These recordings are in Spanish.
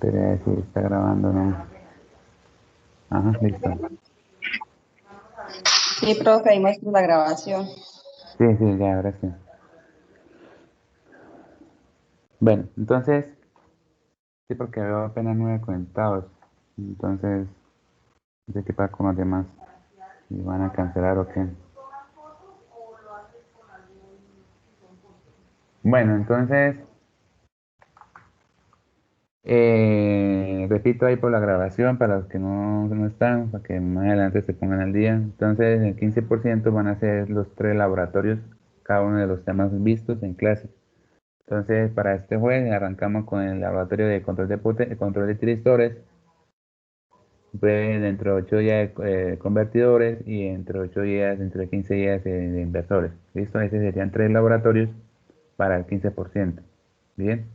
Espera a ver si está grabando o no. Ajá, listo. Sí, profe, ahí muestra la grabación. Sí, sí, ya, ahora sí. Bueno, entonces, sí, porque veo apenas 9 conectados. Entonces, no sé qué pasa con los demás. Si van a cancelar o qué. Bueno, entonces, repito ahí por la grabación para los que no están, para que más adelante se pongan al día. Entonces, el 15% van a ser los 3 laboratorios, cada uno de los temas vistos en clase. Entonces, para este jueves arrancamos con el laboratorio de control de tristores, dentro de 8 días convertidores y entre 15 días de inversores. ¿Listo? Esos serían 3 laboratorios para el 15%. Bien.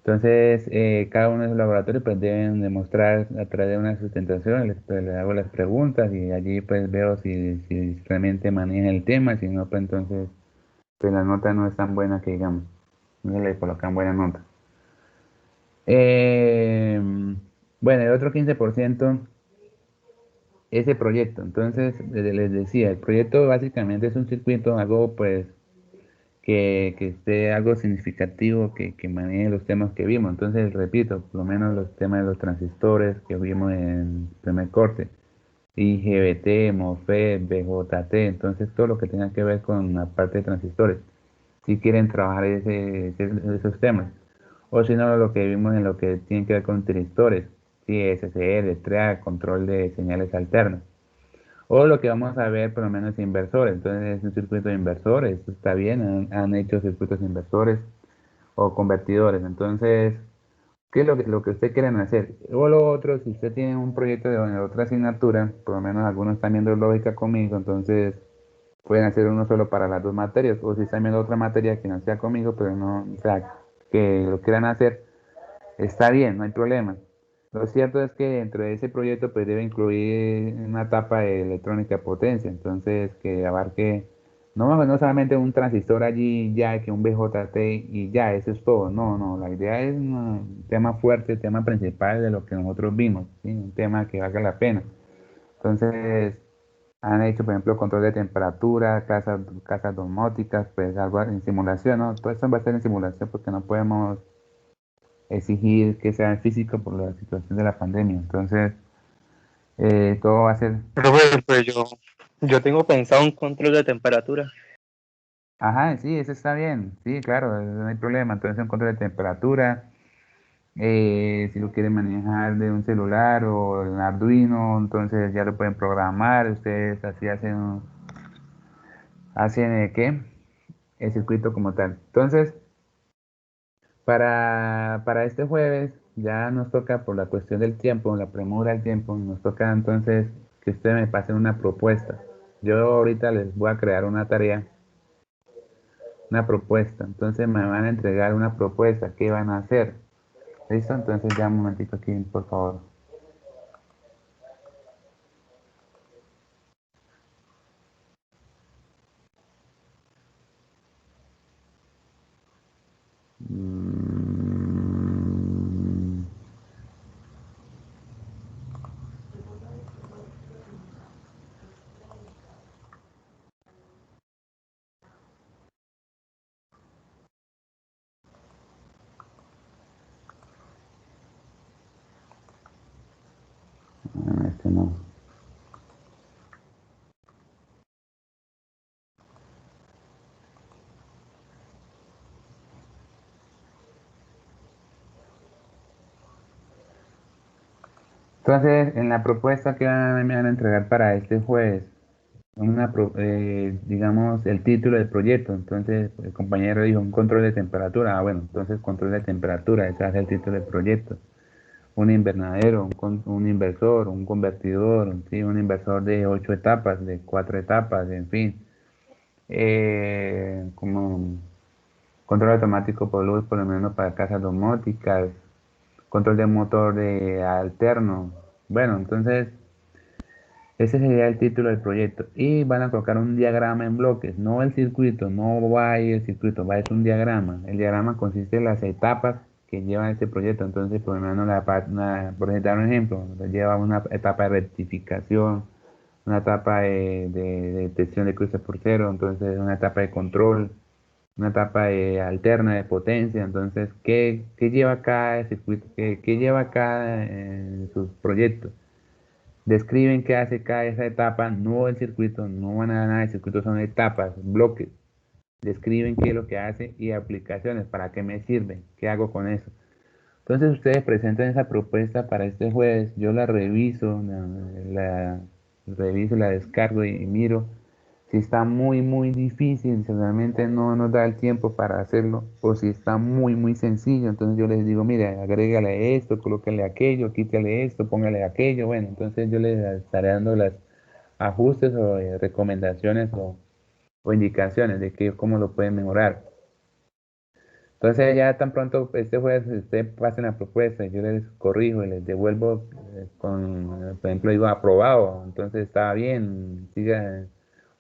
Entonces, cada uno de esos laboratorios pues deben demostrar a través de una sustentación, les hago las preguntas y allí pues veo si realmente manejan el tema, si no, pues entonces pues la nota no es tan buena que digamos, no le colocan buena nota. Eh, bueno, el otro 15% ese proyecto. Entonces, les decía, el proyecto básicamente es un circuito, algo pues que esté algo significativo, que maneje los temas que vimos. Entonces, repito, por lo menos los temas de los transistores que vimos en el primer corte, IGBT, MOSFET, BJT, entonces todo lo que tenga que ver con la parte de transistores, si quieren trabajar esos temas. O si no, lo que vimos en lo que tiene que ver con tristores, sí, SCR, TREA, control de señales alternas. O lo que vamos a ver, por lo menos, inversores. Entonces, es un circuito de inversores, esto está bien, han hecho circuitos inversores o convertidores. Entonces, ¿qué es lo que ustedes quieren hacer? O lo otro, si usted tiene un proyecto de otra asignatura, por lo menos algunos están viendo lógica conmigo, entonces pueden hacer uno solo para las dos materias. O si están viendo otra materia que no sea conmigo, pero no, o sea, que lo quieran hacer, está bien, no hay problema. Lo cierto es que dentro de ese proyecto pues debe incluir una etapa de electrónica de potencia, entonces que abarque no solamente un transistor allí ya, que un BJT y ya, eso es todo. No, no, la idea es un tema fuerte, tema principal de lo que nosotros vimos, ¿sí? Un tema que valga la pena. Entonces, han hecho, por ejemplo, control de temperatura, casas domóticas, pues algo en simulación, ¿no? Todo esto va a ser en simulación porque no podemos exigir que sea físico por la situación de la pandemia. Entonces, todo va a ser, Profe, pues yo tengo pensado un control de temperatura. ajá, sí, eso está bien, sí, claro, no hay problema. Entonces, un control de temperatura, si lo quieren manejar de un celular o en Arduino, entonces ya lo pueden programar. Ustedes así hacen ¿qué? El circuito como tal. Entonces, para este jueves ya nos toca por la cuestión del tiempo, la premura del tiempo, nos toca entonces que ustedes me pasen una propuesta. Yo ahorita les voy a crear una tarea, una propuesta. Entonces me van a entregar una propuesta. ¿Qué van a hacer? ¿Listo? Entonces ya un momentito aquí, por favor. Mm, este no. Entonces, en la propuesta que me van a entregar para este jueves, digamos, el título del proyecto. Entonces, el compañero dijo un control de temperatura. Ah, bueno, entonces control de temperatura, ese es el título del proyecto. Un invernadero, un inversor, un convertidor, ¿sí? Un inversor de 8 etapas, de 4 etapas, en fin. Como control automático por luz, por lo menos para casas domóticas, control de motor de alterno. Bueno, entonces ese sería el título del proyecto. Y van a colocar un diagrama en bloques, no el circuito, no va a ir el circuito, va a ser un diagrama. El diagrama consiste en las etapas que lleva este proyecto. Entonces, por lo menos, por dar un ejemplo, lleva una etapa de rectificación, una etapa de detección de cruces por cero, entonces una etapa de control, una etapa alterna de potencia. Entonces, ¿qué lleva cada circuito? ¿Qué lleva cada en sus proyectos? Describen qué hace cada esa etapa, no el circuito, no van a dar nada de circuito, son etapas, bloques. Describen qué es lo que hace y aplicaciones, para qué me sirve, qué hago con eso. Entonces ustedes presentan esa propuesta para este jueves, yo la reviso, reviso, la descargo y miro si está muy, muy difícil, si realmente no nos da el tiempo para hacerlo, o si está muy, muy sencillo. Entonces yo les digo, mire, agrégale esto, colóquele aquello, quítale esto, póngale aquello. Bueno, entonces yo les estaré dando las ajustes o recomendaciones o indicaciones de que cómo lo pueden mejorar. Entonces ya tan pronto este jueves usted pase la propuesta, yo les corrijo y les devuelvo por ejemplo, digo aprobado, entonces está bien, siga,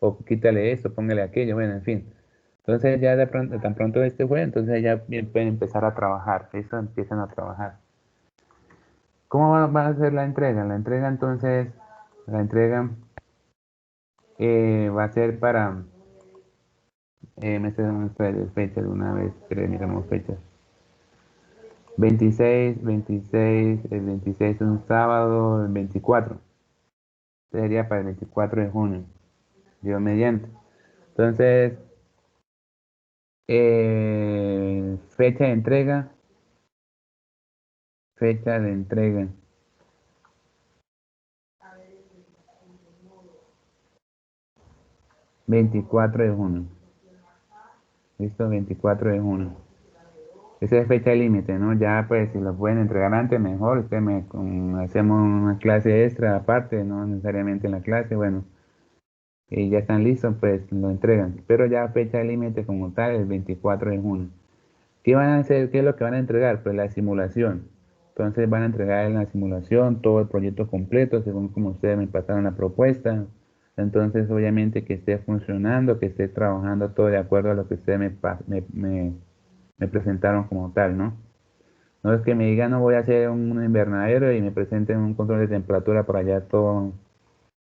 o quítale esto, póngale aquello, bueno, en fin. Entonces ya de pronto, tan pronto este jueves, entonces ya bien pueden empezar a trabajar, eso empiezan a trabajar. ¿Cómo va a ser la entrega? La entrega va a ser para, me estoy dando fechas de una vez, pero miramos fechas. el 26 es un sábado, el 24 sería para el 24 de junio, Dios mediante. Entonces, fecha de entrega, 24 de junio, listo, 24 de junio. Esa es fecha límite, ¿no? Ya pues si lo pueden entregar antes, mejor. Hacemos una clase extra aparte, no necesariamente en la clase, bueno. Y ya están listos, pues lo entregan. Pero ya fecha límite como tal, el 24 de junio. ¿Qué van a hacer? ¿Qué es lo que van a entregar? Pues la simulación. Entonces van a entregar en la simulación todo el proyecto completo, según como ustedes me pasaron la propuesta. Entonces, obviamente que esté funcionando, que esté trabajando todo de acuerdo a lo que ustedes me presentaron como tal, ¿no? No es que me digan, no voy a hacer un invernadero y me presenten un control de temperatura por allá todo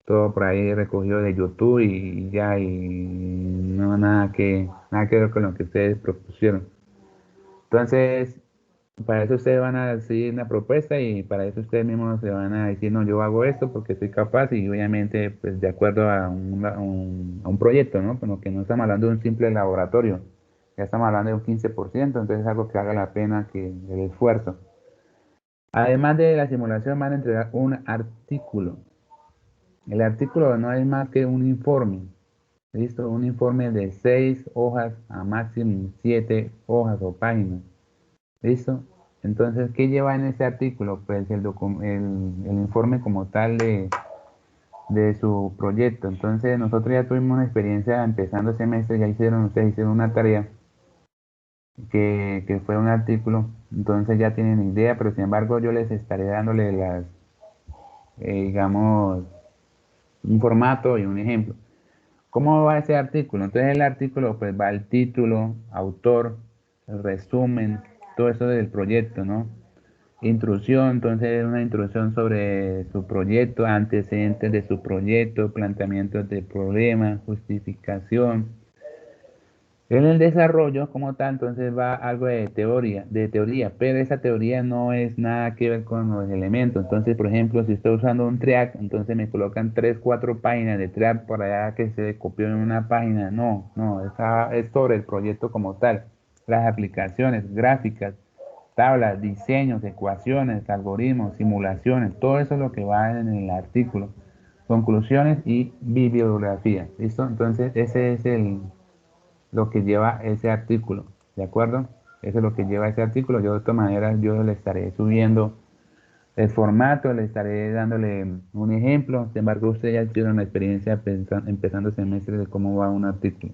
por ahí recogido de YouTube y ya, y no nada que ver con lo que ustedes propusieron. Entonces, para eso ustedes van a seguir una propuesta y para eso ustedes mismos se van a decir, no, yo hago esto porque soy capaz y obviamente pues de acuerdo a un proyecto, ¿no? Pero que no estamos hablando de un simple laboratorio, ya estamos hablando de un 15%, entonces es algo que haga la pena que el esfuerzo. Además de la simulación van a entregar un artículo. El artículo no es más que un informe, ¿listo? Un informe de 6 hojas a máximo 7 hojas o páginas. ¿Listo? Entonces, ¿qué lleva en ese artículo? Pues el informe como tal de su proyecto. Entonces, nosotros ya tuvimos una experiencia empezando el semestre, ustedes hicieron una tarea que fue un artículo, entonces ya tienen idea, pero sin embargo yo les estaré dándole digamos, un formato y un ejemplo. ¿Cómo va ese artículo? Entonces el artículo pues va el título, autor, el resumen, todo eso del proyecto, ¿no? Introducción, entonces una introducción sobre su proyecto, antecedentes de su proyecto, planteamientos de problema, justificación. En el desarrollo como tal, entonces va algo de teoría, pero esa teoría no es nada que ver con los elementos. Entonces, por ejemplo, si estoy usando un triac, entonces me colocan 3, 4 páginas de triac por allá que se copió en una página. No, no, es sobre el proyecto como tal. Las aplicaciones, gráficas, tablas, diseños, ecuaciones, algoritmos, simulaciones, todo eso es lo que va en el artículo. Conclusiones y bibliografía. ¿Listo? Entonces, ese es lo que lleva ese artículo, ¿de acuerdo? Eso es lo que lleva ese artículo. Yo de todas maneras, yo le estaré subiendo el formato, le estaré dándole un ejemplo. Sin embargo, ustedes ya tuvieron la experiencia empezando el semestre de cómo va un artículo.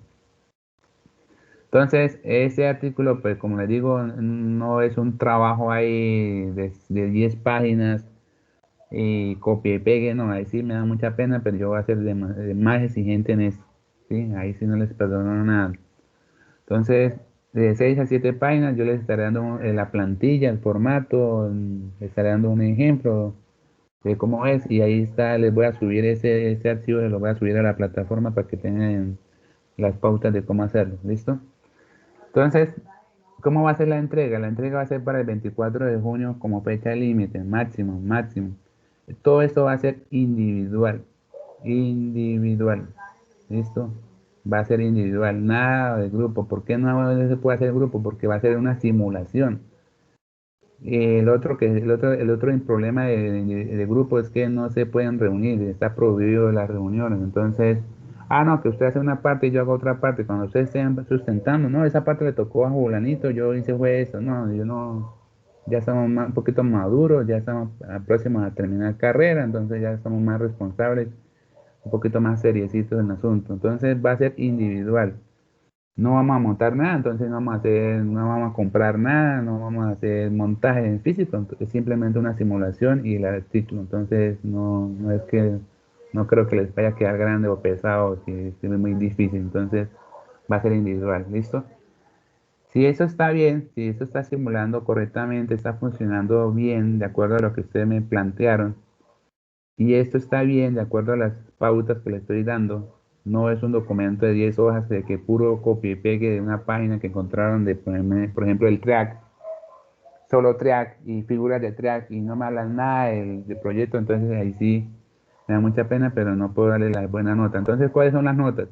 Entonces, ese artículo, pues como les digo, no es un trabajo ahí de 10 páginas y copia y pegue, no, ahí sí me da mucha pena, pero yo voy a ser más exigente en eso, ¿sí? Ahí sí no les perdono nada. Entonces, de 6 a 7 páginas, yo les estaré dando la plantilla, el formato, les estaré dando un ejemplo de cómo es y ahí está, les voy a subir ese archivo, se lo voy a subir a la plataforma para que tengan las pautas de cómo hacerlo, ¿listo? Entonces, ¿cómo va a ser la entrega? La entrega va a ser para el 24 de junio como fecha límite, máximo, máximo. Todo esto va a ser individual, individual, ¿listo? Va a ser individual, nada de grupo. ¿Por qué no se puede hacer grupo? Porque va a ser una simulación. El otro problema de grupo es que no se pueden reunir, está prohibido las reuniones. Entonces, no, que usted hace una parte y yo hago otra parte. Cuando ustedes estén sustentando, no, esa parte le tocó a Julanito, yo hice fue eso. No, yo no, ya estamos un poquito maduros, ya estamos próximos a terminar carrera, entonces ya somos más responsables, un poquito más seriecitos en el asunto. Entonces va a ser individual. No vamos a montar nada, entonces no vamos a comprar nada, no vamos a hacer montaje en físico, es simplemente una simulación y el título. Entonces no es que, no creo que les vaya a quedar grande o pesado, si es muy difícil, entonces va a ser individual, ¿listo? Si eso está bien, si eso está simulando correctamente, está funcionando bien, de acuerdo a lo que ustedes me plantearon, y esto está bien de acuerdo a las pautas que le estoy dando. No es un documento de 10 hojas de que puro copia y pegue de una página que encontraron de, por ejemplo, el track, solo track y figuras de track y no me hablan nada del proyecto. Entonces ahí sí me da mucha pena, pero no puedo darle la buena nota. Entonces, ¿cuáles son las notas?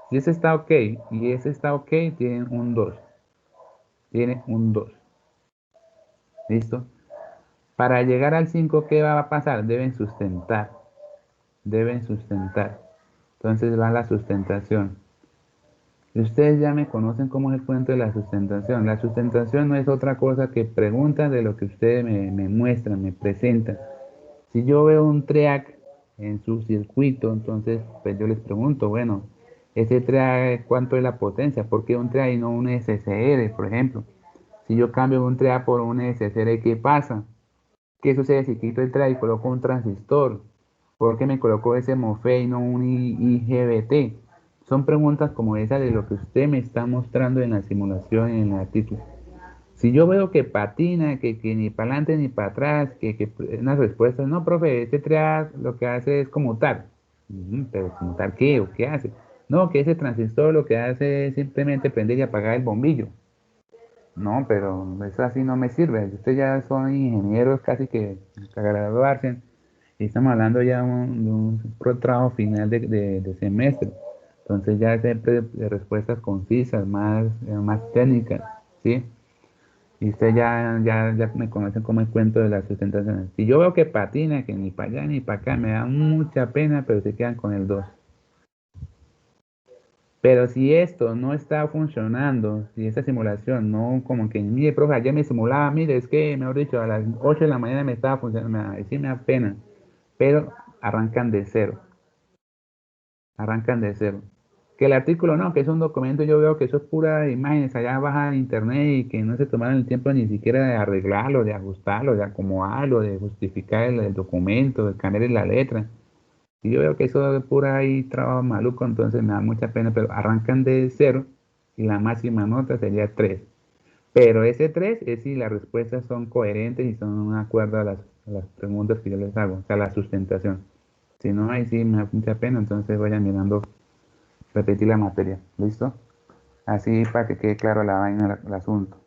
Si ese está ok y ese está ok, tienen un 2. Tiene un 2. ¿Listo? Para llegar al 5, ¿qué va a pasar? Deben sustentar. Deben sustentar. Entonces va la sustentación. Y ustedes ya me conocen cómo es el cuento de la sustentación. La sustentación no es otra cosa que preguntas de lo que ustedes me muestran, me presentan. Si yo veo un track en su circuito, entonces pues yo les pregunto, bueno, ese track, ¿cuánto es la potencia? ¿Por qué un track y no un SSR, por ejemplo? Si yo cambio un track por un SSR, ¿qué pasa? ¿Qué sucede si quito el track y coloco un transistor? ¿Por qué me colocó ese MOSFET y no un IGBT? Son preguntas como esa de lo que usted me está mostrando en la simulación y en el artículo. Si yo veo que patina, que ni para adelante ni para atrás, que unas respuestas, no, profe, este track lo que hace es como tal. Pero como tal, ¿qué? ¿O qué hace? No, que ese transistor lo que hace es simplemente prender y apagar el bombillo. No, pero eso así no me sirve. Ustedes ya son ingenieros casi que a graduarse y estamos hablando ya de un trabajo final de semestre. Entonces ya siempre de respuestas concisas, más técnicas, ¿sí? Y ustedes ya me conocen como el cuento de las sustentaciones. Si yo veo que patina, que ni para allá ni para acá, me da mucha pena, pero se quedan con el 2. Pero si esto no está funcionando, si esta simulación no, como que, mire, profe, ayer me simulaba, mire, es que, mejor dicho, a las 8 de la mañana me estaba funcionando, ahí sí me da pena, pero arrancan de cero, arrancan de cero. Que el artículo no, que es un documento, yo veo que eso es pura imágenes allá baja en internet y que no se tomaron el tiempo ni siquiera de arreglarlo, de ajustarlo, de acomodarlo, de justificar el documento, de cambiar la letra. Y yo veo que eso es pura ahí trabajo maluco, entonces me da mucha pena, pero arrancan de cero y la máxima nota sería 3. Pero ese 3 es si las respuestas son coherentes y son de acuerdo a las preguntas que yo les hago, o sea, la sustentación. Si no, ahí sí me da mucha pena, entonces vayan mirando, repetir la materia. ¿Listo? Así para que quede claro la vaina, el asunto.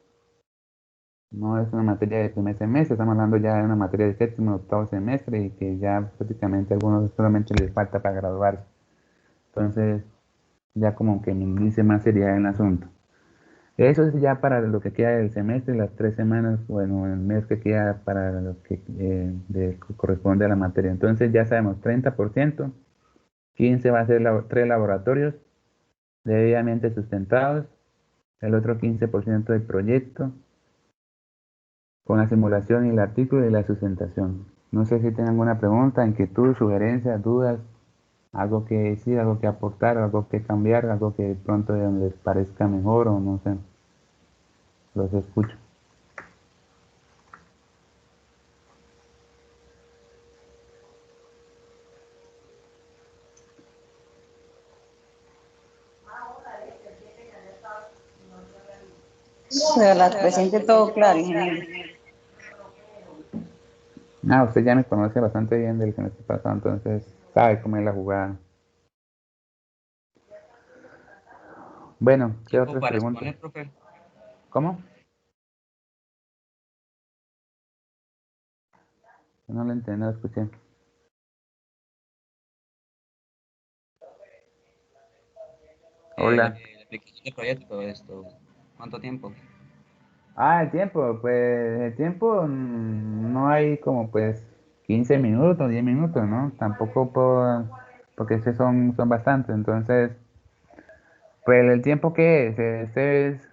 No es una materia de primer semestre, estamos hablando ya de una materia de séptimo, octavo semestre y que ya prácticamente a algunos solamente les falta para graduarse. Entonces, ya como que me dice más seriedad en el asunto. Eso es ya para lo que queda del semestre, las 3 semanas, bueno, el mes que queda para lo que corresponde a la materia. Entonces ya sabemos, 30%, 15 va a ser 3 laboratorios debidamente sustentados, el otro 15% del proyecto, con la simulación y el artículo y la sustentación. No sé si tienen alguna pregunta, inquietud, sugerencia, dudas, algo que decir, algo que aportar, algo que cambiar, algo que de pronto les parezca mejor o no sé, los escucho. Se las presente todo claro, ingeniero. Ah, usted ya me conoce bastante bien del semestre pasado, entonces sabe cómo es la jugada. Bueno, ¿qué Tiempo otras para preguntas? exponer, profe. ¿Cómo? No lo entendí, no lo escuché. La Hola. aplicación del proyecto, ¿cuánto tiempo? Ah, el tiempo, pues el tiempo no hay como pues 15 minutos, 10 minutos, ¿no? Tampoco puedo, porque son bastantes, entonces, pues el tiempo que es, ustedes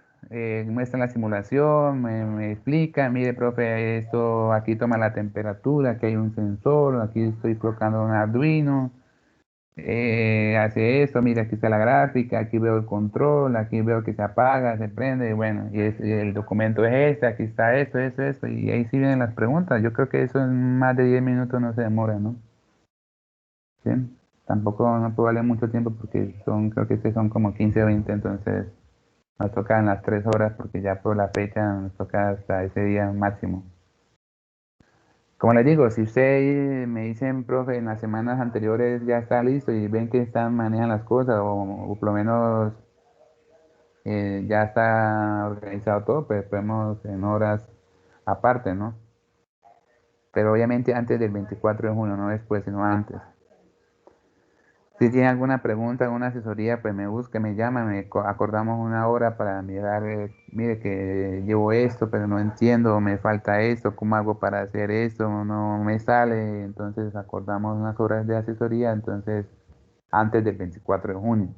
muestran la simulación, me explican, mire, profe, esto aquí toma la temperatura, aquí hay un sensor, aquí estoy colocando un Arduino, hace esto, mira, aquí está la gráfica, aquí veo el control, aquí veo que se apaga, se prende, y bueno, y el documento es este, aquí está esto, y ahí sí vienen las preguntas. Yo creo que eso en más de 10 minutos no se demora, ¿no? ¿Sí? Tampoco no puede valer mucho tiempo porque creo que son como 15 o 20, entonces nos toca en las 3 horas porque ya por la fecha nos toca hasta ese día máximo. Como les digo, si usted me dicen, profe, en las semanas anteriores ya está listo y ven que están manejan las cosas o por lo menos ya está organizado todo, pues podemos en horas aparte, ¿no? Pero obviamente antes del 24 de junio, no después, sino antes. Si tiene alguna pregunta, alguna asesoría, pues me busca, me llama, acordamos una hora para mirar, mire que llevo esto, pero no entiendo, me falta esto, ¿cómo hago para hacer esto? No me sale, entonces acordamos unas horas de asesoría, entonces antes del 24 de junio,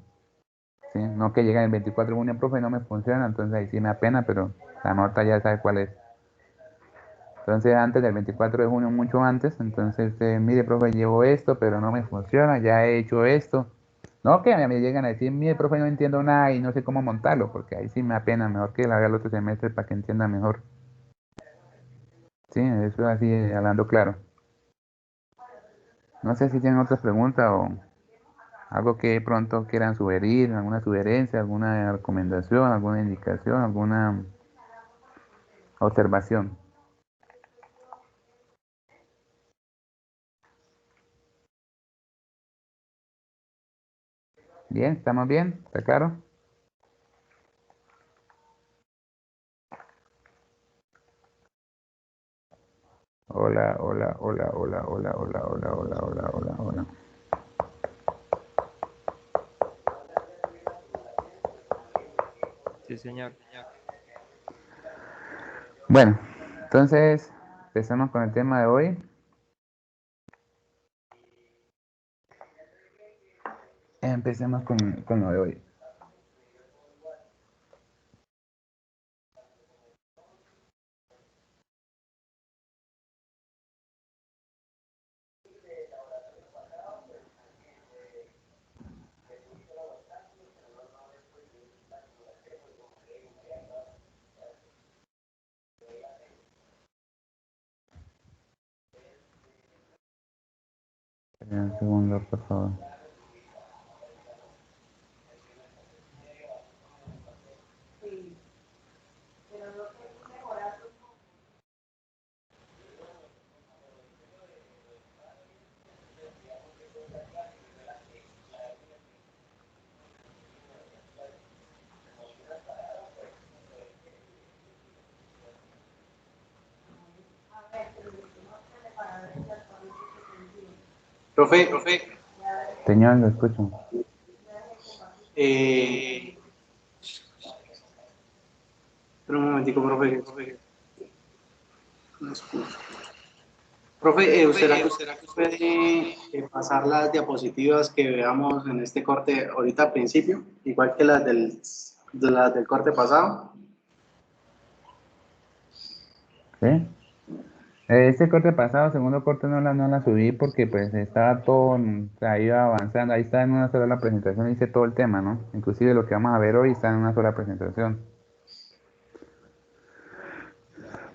¿sí? No que llegue el 24 de junio, profe, no me funciona, entonces ahí sí me apena, pero la nota ya sabe cuál es. Entonces antes del 24 de junio, mucho antes, entonces, mire, profe, llevo esto, pero no me funciona, ya he hecho esto. No, que me llegan a decir, mire, profe, no entiendo nada y no sé cómo montarlo, porque ahí sí me apena, mejor que la haga el otro semestre para que entienda mejor. Sí, eso así, hablando claro. No sé si tienen otras preguntas o algo que pronto quieran sugerir, alguna sugerencia, alguna recomendación, alguna indicación, alguna observación. Bien, ¿estamos bien? ¿Está claro? Hola, hola, hola, hola, hola, hola, hola, hola, hola, hola, hola. Sí, señor. Bueno, entonces empezamos con el tema de hoy. Empecemos con lo de hoy. Un segundo, por favor. Profe, Señor, lo escucho. eh, espera un momentico, profe. No escucho. Profe, ¿será que usted puede pasar las diapositivas que veamos en este corte ahorita al principio, igual que las del corte pasado? ¿Sí? Este corte pasado, segundo corte, no la subí porque pues estaba todo, o sea, iba avanzando. Ahí está en una sola la presentación, hice todo el tema, ¿no? Inclusive lo que vamos a ver hoy está en una sola presentación.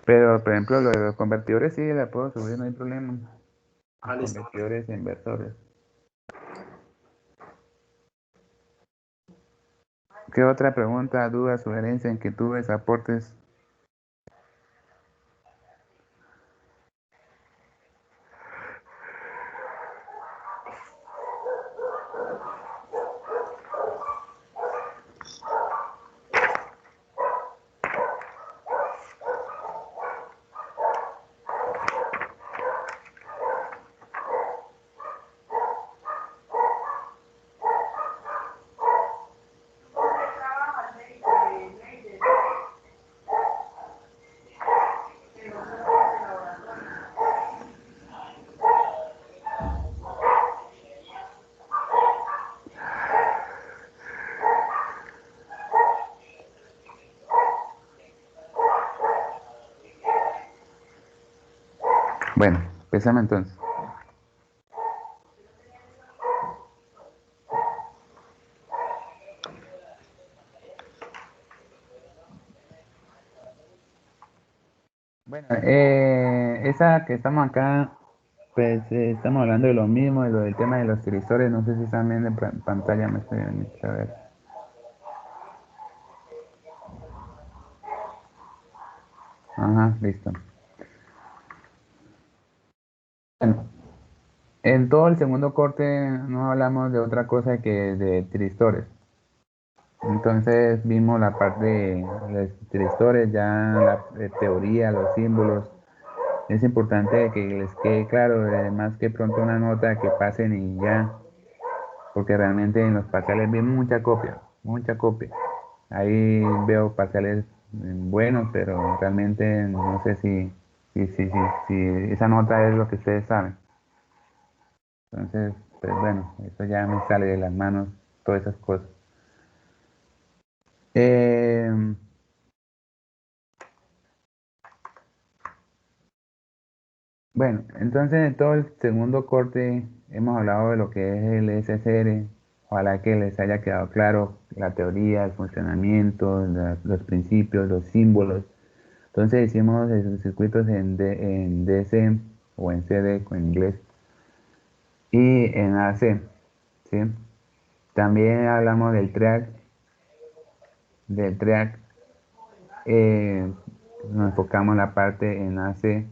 Pero, por ejemplo, lo de los convertidores sí la puedo subir, no hay problema. Los Ah, listo. convertidores e inversores. ¿Qué otra pregunta, duda, sugerencia, inquietudes, aportes? Bueno, empezamos entonces. Bueno, esa que estamos acá, pues estamos hablando de lo mismo, de lo del tema de los tristores. No sé si están viendo en pantalla, me estoy viendo, a ver. Ajá, listo. Bueno, en todo el segundo corte no hablamos de otra cosa que de tristores. Entonces vimos la parte de los tristores, ya la teoría, los símbolos. Es importante que les quede claro, más que pronto una nota que pasen y ya, porque realmente en los parciales vi mucha copia, mucha copia. Ahí veo parciales buenos, pero realmente no sé si esa nota es lo que ustedes saben. Entonces, pues bueno, eso ya me sale de las manos, todas esas cosas. Eh, bueno, entonces en todo el segundo corte hemos hablado de lo que es el SSR. Ojalá que les haya quedado claro la teoría, el funcionamiento, los principios, los símbolos. Entonces hicimos esos circuitos en DC o en CD en inglés y en AC, ¿sí? También hablamos del track, eh, nos enfocamos en la parte en AC.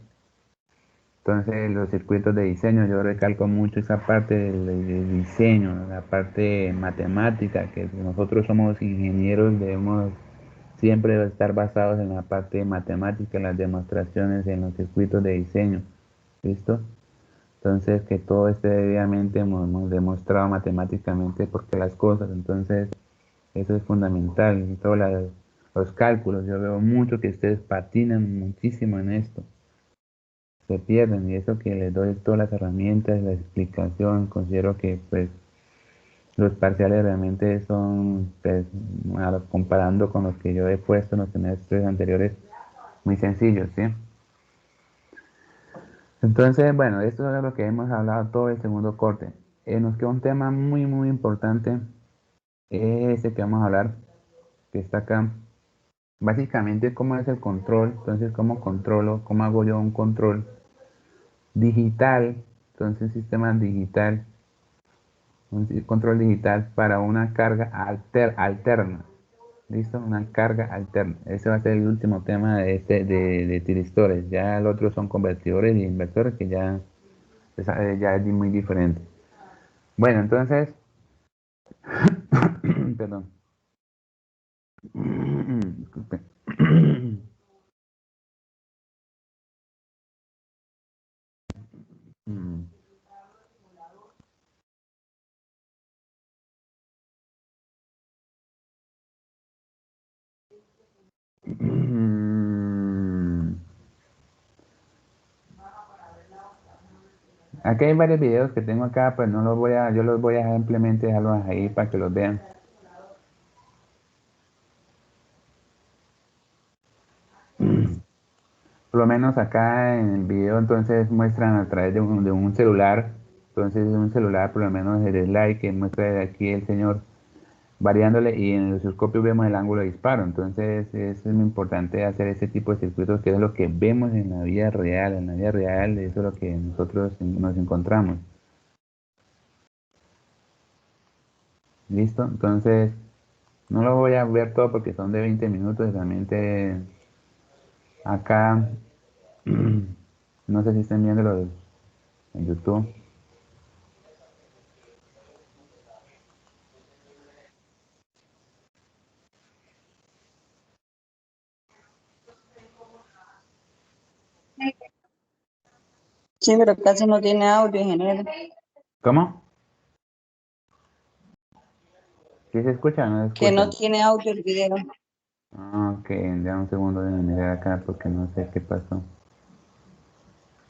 Entonces los circuitos de diseño, yo recalco mucho esa parte del diseño, la parte matemática, que nosotros somos ingenieros, debemos siempre estar basados en la parte matemática, en las demostraciones, en los circuitos de diseño. ¿Listo? Entonces, que todo esté debidamente hemos demostrado matemáticamente porque las cosas, entonces, eso es fundamental. Y todos los cálculos, yo veo mucho que ustedes patinan muchísimo en esto, se pierden y eso que les doy todas las herramientas, la explicación, considero que pues los parciales realmente son, pues, comparando con los que yo he puesto en los semestres anteriores, muy sencillos, ¿sí? Entonces, bueno, esto es lo que hemos hablado todo el segundo corte. Nos queda un tema muy, muy importante, ese que vamos a hablar, que está acá. Básicamente, cómo es el control, entonces, cómo controlo, cómo hago yo un control digital, entonces, sistema digital, un control digital para una carga alterna. ¿Listo? Una carga alterna. Ese va a ser el último tema de tiristores. Ya el otro son convertidores y inversores que ya es muy diferente. Bueno, entonces, perdón. Disculpe. Aquí hay varios videos que tengo acá, pues no yo los voy a simplemente dejarlos ahí para que los vean. Por lo menos acá en el video entonces muestran a través de un celular, entonces un celular por lo menos el slide que muestra aquí el señor variándole y en el osciloscopio vemos el ángulo de disparo, entonces es muy importante hacer ese tipo de circuitos que es lo que vemos en la vida real, eso es lo que nosotros nos encontramos. ¿Listo? Entonces, No lo voy a ver todo porque son de 20 minutos y realmente acá, no sé si estén viéndolo en YouTube. Sí, pero casi no tiene audio, ingeniero. ¿Cómo? ¿Sí se escucha o no se Que no escucha? tiene audio el video. Ah, ok, ya un segundo de mirar acá porque no sé qué pasó.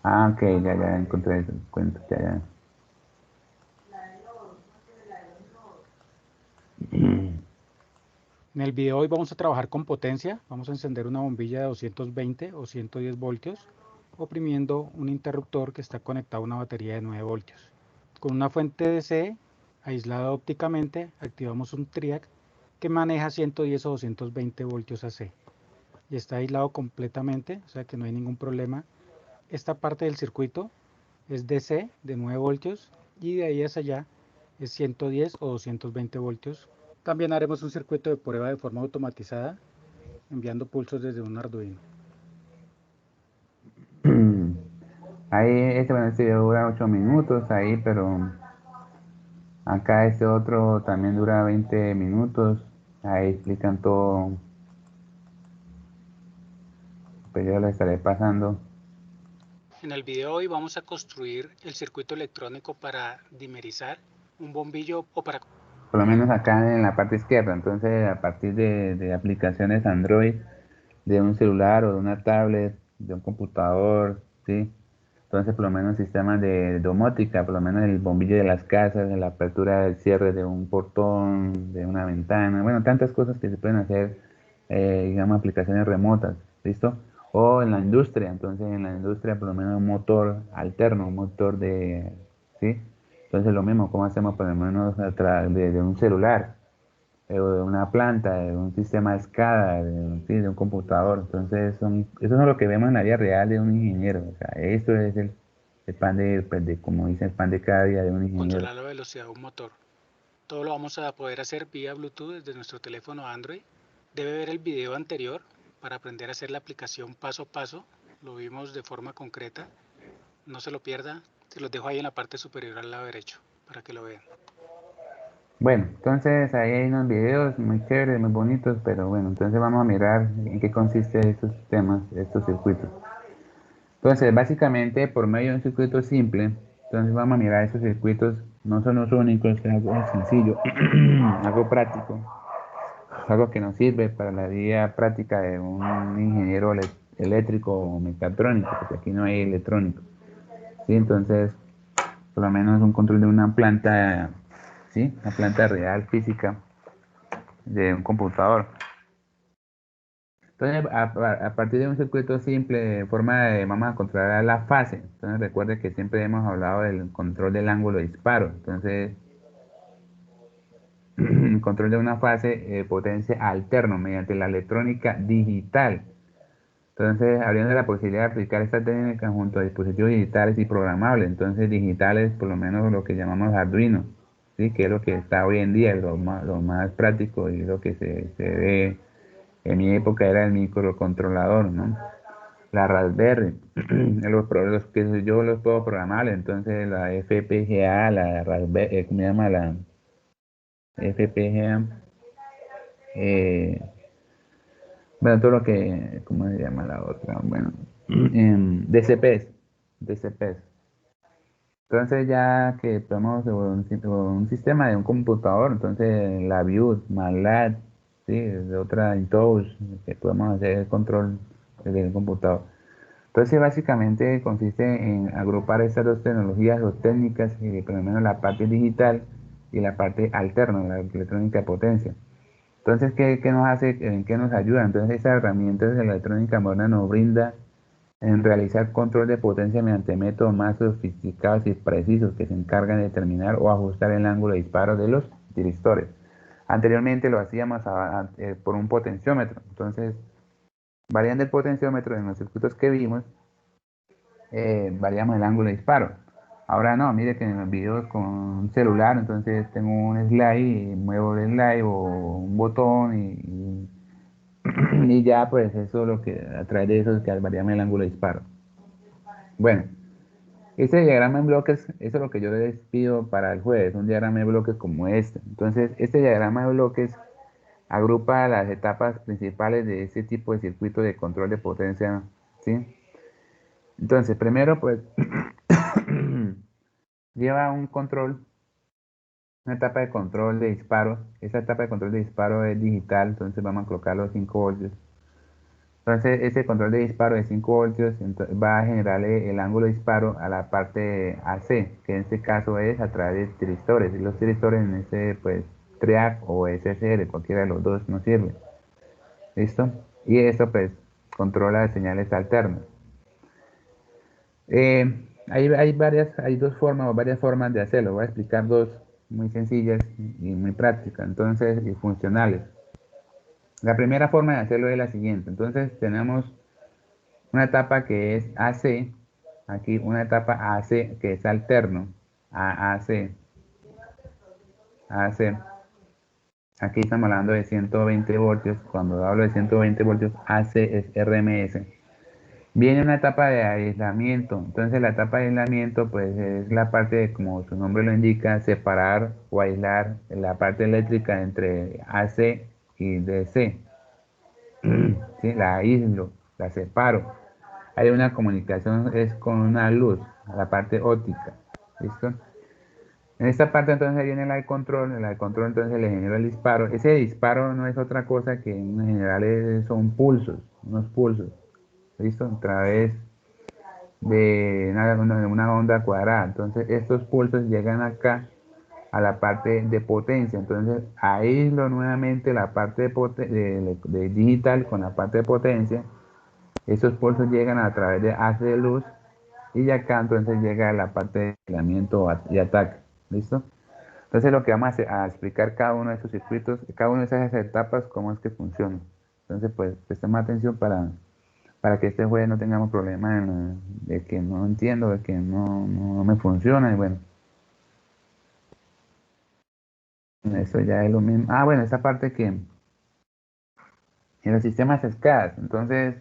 Ah, ok, ya encontré el cuento, ya. En el video hoy vamos a trabajar con potencia, vamos a encender una bombilla de 220 o 110 voltios, oprimiendo un interruptor que está conectado a una batería de 9 voltios. Con una fuente DC aislada ópticamente, activamos un triac que maneja 110 o 220 voltios AC. Y está aislado completamente, o sea que no hay ningún problema. Esta parte del circuito es DC de 9 voltios y de ahí hacia allá es 110 o 220 voltios. También haremos un circuito de prueba de forma automatizada enviando pulsos desde un Arduino. Ahí, este video dura 8 minutos ahí, pero acá este otro también dura 20 minutos. Ahí explican todo, pues yo les estaré pasando. En el video de hoy vamos a construir el circuito electrónico para dimerizar un bombillo o para... Por lo menos acá en la parte izquierda. Entonces, a partir de aplicaciones Android, de un celular o de una tablet, de un computador, ¿sí? Entonces, por lo menos sistemas de domótica, por lo menos el bombillo de las casas, la apertura del cierre de un portón, de una ventana, bueno, tantas cosas que se pueden hacer, digamos, aplicaciones remotas, ¿listo? O en la industria, entonces en la industria por lo menos un motor alterno, un motor de, ¿sí? Entonces lo mismo, ¿cómo hacemos por lo menos de un celular? O de una planta, de un sistema de SCADA, sí, de un computador. Entonces, eso es lo que vemos en la vida real de un ingeniero. O sea, esto es el pan pues, como dice, el pan de cada día de un ingeniero. controlar la velocidad de un motor. Todo lo vamos a poder hacer vía Bluetooth desde nuestro teléfono Android. Debe ver el video anterior para aprender a hacer la aplicación paso a paso. Lo vimos de forma concreta. No se lo pierda. Se los dejo ahí en la parte superior al lado derecho para que lo vean. Bueno, entonces ahí hay unos videos muy chéveres, muy bonitos, pero bueno, entonces vamos a mirar en qué consiste estos sistemas, estos circuitos. Entonces, básicamente, por medio de un circuito simple, entonces vamos a mirar esos circuitos, no son los únicos, es algo sencillo, algo práctico, algo que nos sirve para la vida práctica de un ingeniero eléctrico o mecatrónico, porque aquí no hay electrónico. ¿Sí? Entonces, por lo menos un control de una planta, ¿sí? Una planta real, física, de un computador. Entonces, a partir de un circuito simple, de forma de, vamos a controlar la fase. Entonces, recuerde que siempre hemos hablado del control del ángulo de disparo. Entonces, el control de una fase potencia alterno mediante la electrónica digital. Entonces, abriendo la posibilidad de aplicar esta técnica junto a dispositivos digitales y programables. Entonces, digitales, por lo menos lo que llamamos Arduino, ¿sí? Que es lo que está hoy en día, lo más práctico y lo que se ve. En mi época era el microcontrolador, ¿no? La Raspberry, los que yo los puedo programar, entonces la FPGA, la Raspberry, ¿cómo se llama? La FPGA, eh, bueno, todo lo que, ¿cómo se llama la otra? Bueno, DCPs, DCPs. Entonces ya que tenemos un sistema de un computador, entonces la View, MATLAB, sí, de otra InTouch, que podemos hacer el control desde el computador. Entonces básicamente consiste en agrupar estas dos tecnologías o técnicas, por lo menos la parte digital y la parte alterna, la electrónica de potencia. Entonces, ¿qué nos hace, en qué nos ayuda? Entonces, esas herramientas de la electrónica moderna nos brinda en realizar control de potencia mediante métodos más sofisticados y precisos que se encargan de determinar o ajustar el ángulo de disparo de los diristores. Anteriormente lo hacíamos por un potenciómetro. Entonces, variando el potenciómetro en los circuitos que vimos, variamos el ángulo de disparo. Ahora no, mire que en los videos con un celular, entonces tengo un slide y muevo el slide o un botón y ya pues eso lo que a través de eso es que variarme el ángulo de disparo. Bueno, este diagrama en bloques, eso es lo que yo les pido para el jueves, un diagrama de bloques como este. Entonces, este diagrama de bloques agrupa las etapas principales de este tipo de circuito de control de potencia, ¿sí? Entonces, primero pues lleva un control, una etapa de control de disparo. Esa etapa de control de disparo es digital, entonces vamos a colocar los 5 voltios. Entonces, ese control de disparo de 5 voltios va a generarle el ángulo de disparo a la parte AC, que en este caso es a través de tristores. Y los tristores en este, pues, TRIAC o SSR, cualquiera de los dos nos sirve. ¿Listo? Y esto, pues, controla las señales alternas. Hay dos formas o varias formas de hacerlo. Voy a explicar dos muy sencillas y muy prácticas, entonces, y funcionales. La primera forma de hacerlo es la siguiente. Entonces, tenemos una etapa que es AC, aquí una etapa AC que es alterno, AAC, AC. Aquí estamos hablando de 120 voltios. Cuando hablo de 120 voltios, AC es RMS. Viene una etapa de aislamiento. Entonces la etapa de aislamiento pues es la parte de, como su nombre lo indica, separar o aislar la parte eléctrica entre AC y DC. ¿Sí? La aíslo, la separo. Hay una comunicación, es con una luz, la parte óptica. ¿Listo? En esta parte entonces viene el de control entonces le genera el disparo. Ese disparo no es otra cosa que en general son pulsos, unos pulsos. ¿Listo? A través de una onda cuadrada. Entonces estos pulsos llegan acá a la parte de potencia. Entonces aíslo nuevamente la parte de digital con la parte de potencia. Esos pulsos llegan a través de haz de luz y acá entonces llega la parte de aislamiento y ataque. ¿Listo? Entonces lo que vamos a explicar cada uno de estos circuitos, cada una de esas etapas, cómo es que funcionan. Entonces pues prestemos atención para que este jueves no tengamos problemas de que no entiendo, de que no me funciona y bueno, eso ya es lo mismo. Ah, bueno, esa parte que en los sistemas SCADA, entonces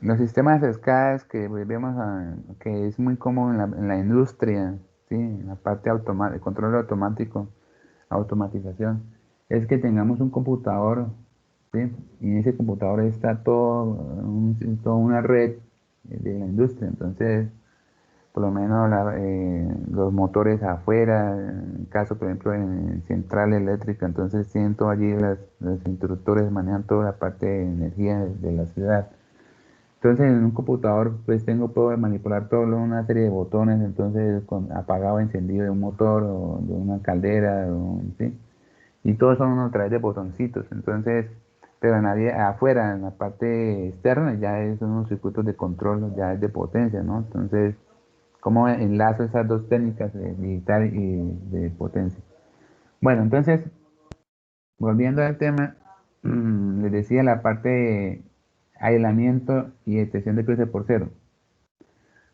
los sistemas SCADA que vemos que es muy común en la industria, ¿sí? En la parte automática, control automático, automatización, es que tengamos un computador, ¿sí? Y en ese computador está toda una red de la industria, entonces por lo menos los motores afuera, en el caso por ejemplo en central eléctrica, entonces tienen todo allí, los instructores manejan toda la parte de energía de la ciudad. Entonces en un computador pues puedo manipular toda una serie de botones, entonces con apagado o encendido de un motor o de una caldera, ¿sí? Y todos son a través de botoncitos, entonces, pero nadie afuera, en la parte externa ya es unos circuitos de control, ya es de potencia, ¿no? Entonces, ¿cómo enlazo esas dos técnicas de digital y de potencia? Bueno, entonces, volviendo al tema, les decía la parte de aislamiento y detección de cruce por cero.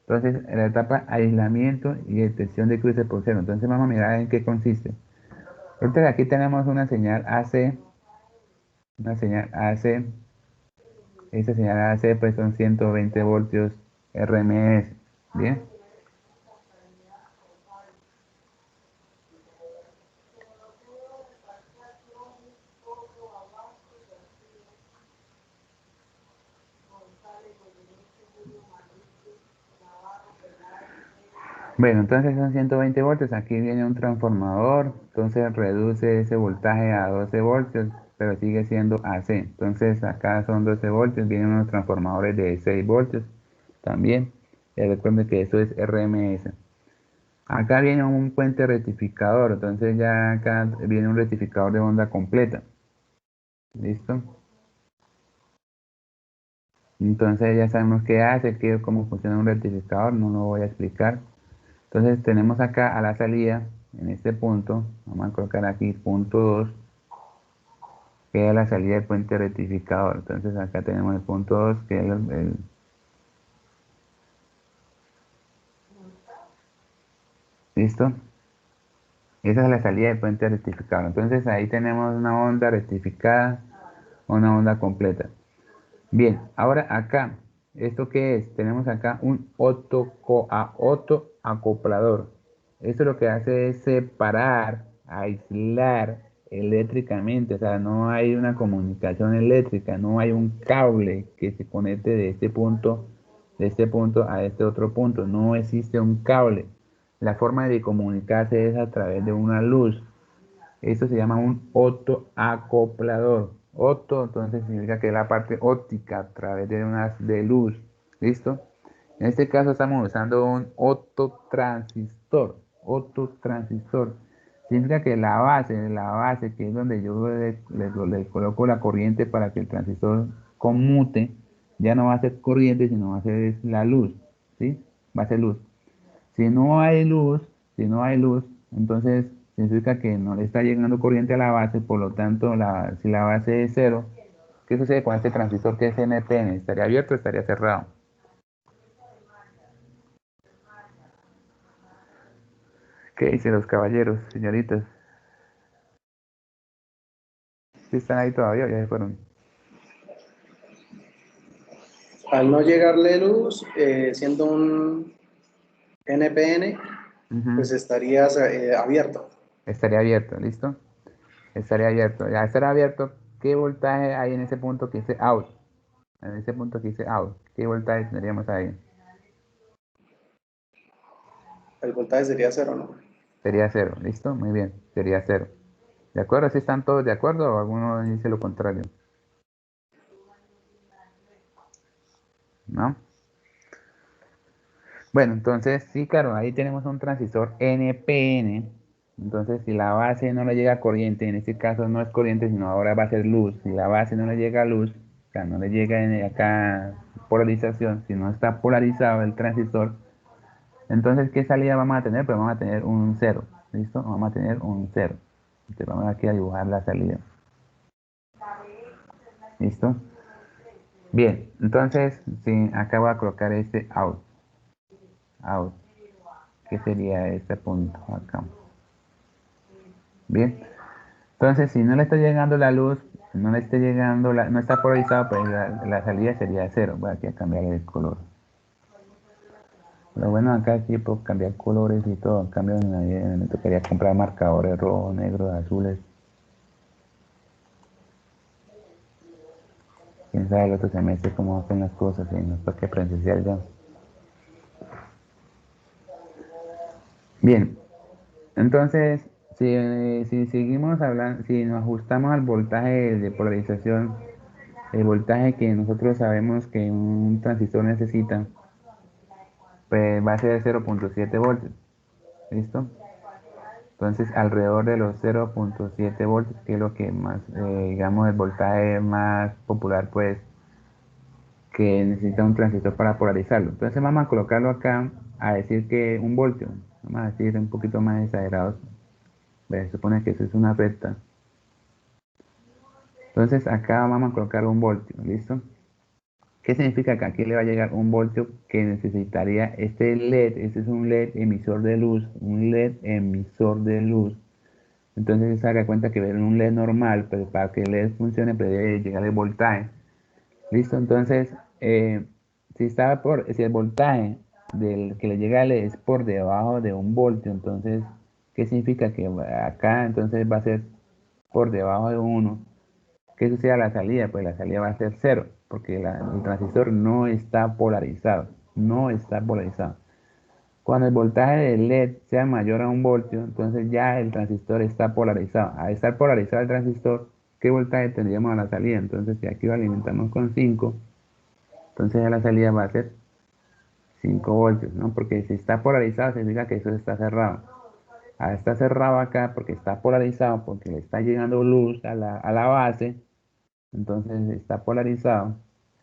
Entonces, la etapa aislamiento y detección de cruce por cero. Entonces, vamos a mirar en qué consiste. Ahorita aquí tenemos una señal AC, una señal AC. Esta señal AC pues son 120 voltios RMS. Bien. Bueno, entonces son 120 voltios, aquí viene un transformador, entonces reduce ese voltaje a 12 voltios, pero sigue siendo AC. Entonces acá son 12 voltios, vienen unos transformadores de 6 voltios también. Recuerden que eso es RMS. Acá viene un puente rectificador, entonces ya acá viene un rectificador de onda completa. ¿Listo? Entonces ya sabemos qué hace, cómo funciona un rectificador, no lo voy a explicar. Entonces tenemos acá a la salida, en este punto, vamos a colocar aquí punto 2, que es la salida del puente rectificador. Entonces acá tenemos el punto 2, que es ¿Listo? Esa es la salida del puente rectificado. Entonces ahí tenemos una onda rectificada, una onda completa. Bien, ahora acá, ¿esto qué es? Tenemos acá un autoacoplador. Esto lo que hace es separar, aislar eléctricamente, o sea, no hay una comunicación eléctrica, no hay un cable que se conecte de este punto a este otro punto, no existe un cable. La forma de comunicarse es a través de una luz. Esto se llama un autoacoplador. Opto, entonces significa que es la parte óptica a través de unas de luz. ¿Listo? En este caso estamos usando un autotransistor. Autotransistor. Significa que la base que es donde yo le coloco la corriente para que el transistor conmute, ya no va a ser corriente, sino va a ser la luz. ¿Sí? Va a ser luz. Si no hay luz, si no hay luz, entonces significa que no le está llegando corriente a la base, por lo tanto, si la base es cero, ¿qué sucede con este transistor que es NPN? ¿Estaría abierto o estaría cerrado? ¿Qué dicen los caballeros, señoritas? ¿Sí están ahí todavía o ya se fueron? Al no llegarle luz, siendo un NPN, Ujú. pues estaría abierto. Estaría abierto, ¿listo? Estaría abierto. Ya estará abierto. ¿Qué voltaje hay en ese punto que dice out? En ese punto que dice out. ¿Qué voltaje tendríamos ahí? El voltaje sería cero, ¿no? Sería cero, ¿listo? Muy bien, sería cero. ¿De acuerdo? ¿Si están todos de acuerdo o alguno dice lo contrario? ¿No? Bueno, entonces sí, claro, ahí tenemos un transistor NPN. Entonces, si la base no le llega corriente, en este caso no es corriente, sino ahora va a ser luz. Si la base no le llega luz, o sea, no le llega acá polarización, si no está polarizado el transistor, entonces, ¿qué salida vamos a tener? Pues vamos a tener un cero. ¿Listo? Vamos a tener un cero. Entonces, vamos aquí a dibujar la salida. ¿Listo? Bien, entonces, sí, acá voy a colocar este out. Out. ¿Qué sería este punto acá? Bien. Entonces, si no le está llegando la luz, no le está llegando, no está polarizado, pues la salida sería cero. Voy aquí a cambiar el color. Lo bueno acá es que puedo cambiar colores y todo. En cambio, me tocaría comprar marcadores rojos, negros, azules. Quién sabe el otro semestre cómo hacen las cosas y nos toca presencial ya. Bien, entonces, si seguimos hablando, si nos ajustamos al voltaje de polarización, el voltaje que nosotros sabemos que un transistor necesita, pues va a ser 0.7 voltios. ¿Listo? Entonces, alrededor de los 0.7 voltios, que es lo que más, digamos, el voltaje más popular, pues, que necesita un transistor para polarizarlo. Entonces, vamos a colocarlo acá a decir que un voltio. Vamos a decir un poquito más exagerados. Se supone que eso es una recta. Entonces, acá vamos a colocar un voltio. ¿Listo? ¿Qué significa que aquí le va a llegar un voltio que necesitaría este LED? Este es un LED emisor de luz, un LED emisor de luz. Entonces se haga cuenta que ver un LED normal, pero para que el LED funcione, pues debe llegar el voltaje. ¿Listo? Entonces, si el voltaje del que le llega al LED es por debajo de un voltio, entonces, ¿qué significa? Que acá entonces va a ser por debajo de uno. ¿Qué sucede a la salida? Pues la salida va a ser cero, porque el transistor no está polarizado. No está polarizado. Cuando el voltaje del LED sea mayor a un voltio, entonces ya el transistor está polarizado. Al estar polarizado el transistor, ¿qué voltaje tendríamos a la salida? Entonces, si aquí lo alimentamos con 5, entonces ya la salida va a ser 5 voltios, ¿no? Porque si está polarizado, significa que eso está cerrado. Está cerrado acá porque está polarizado, porque le está llegando luz a la base, entonces está polarizado.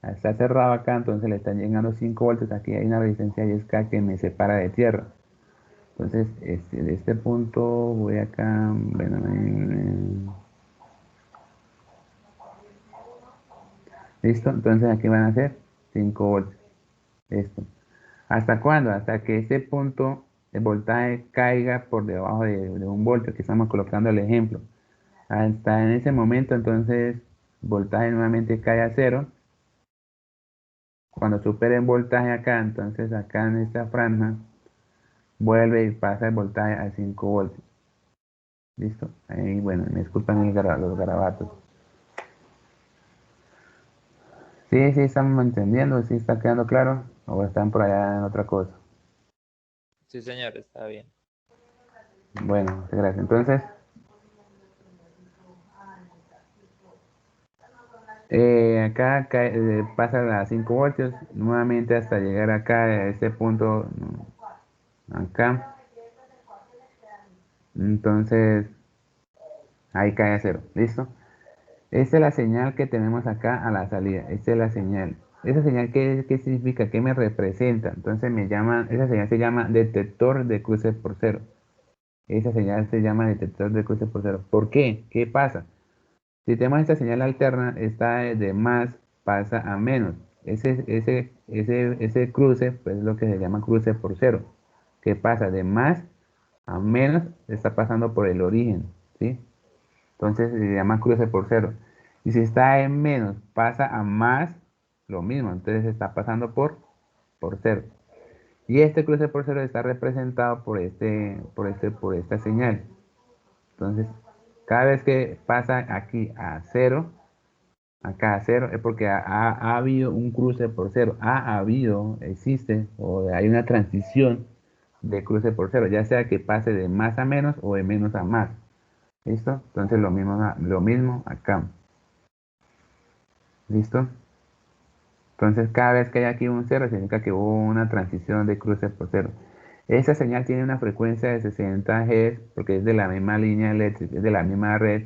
Está cerrado acá, entonces le están llegando 5 voltios. Aquí hay una resistencia y es K que me separa de tierra. Entonces, de este punto voy acá, bueno, listo, entonces aquí van a ser 5 voltios. Esto. ¿Hasta cuándo? Hasta que este punto el voltaje caiga por debajo de 1 voltio, que estamos colocando el ejemplo. Hasta en ese momento, entonces, el voltaje nuevamente cae a 0. Cuando supere el voltaje acá, entonces acá en esta franja, vuelve y pasa el voltaje a 5 voltios. ¿Listo? Ahí, bueno, me disculpan los garabatos. Sí, sí, estamos entendiendo, sí está quedando claro, o están por allá en otra cosa. Sí, señor, está bien. Bueno, muchas gracias. Entonces, acá pasa a 5 voltios, nuevamente hasta llegar acá a este punto, acá. Entonces, ahí cae a 0, ¿listo? Esta es la señal que tenemos acá a la salida. Esta es la señal. ¿Esa señal qué significa? ¿Qué me representa? Entonces esa señal se llama detector de cruces por cero. Esa señal se llama detector de cruces por cero. ¿Por qué? ¿Qué pasa? Si tenemos esta señal alterna, esta de más pasa a menos. Ese cruce, pues es lo que se llama cruce por cero. ¿Qué pasa? De más a menos está pasando por el origen, ¿sí? Entonces se llama cruce por cero. Y si está en menos, pasa a más, lo mismo. Entonces está pasando por cero. Y este cruce por cero está representado por esta señal. Entonces, cada vez que pasa aquí a cero, acá a cero, es porque ha habido un cruce por cero. Existe, o hay una transición de cruce por cero, ya sea que pase de más a menos o de menos a más. ¿Listo? Entonces lo mismo acá. ¿Listo? Entonces cada vez que hay aquí un cero significa que hubo una transición de cruce por cero. Esa señal tiene una frecuencia de 60 Hz porque es de la misma línea eléctrica, es de la misma red.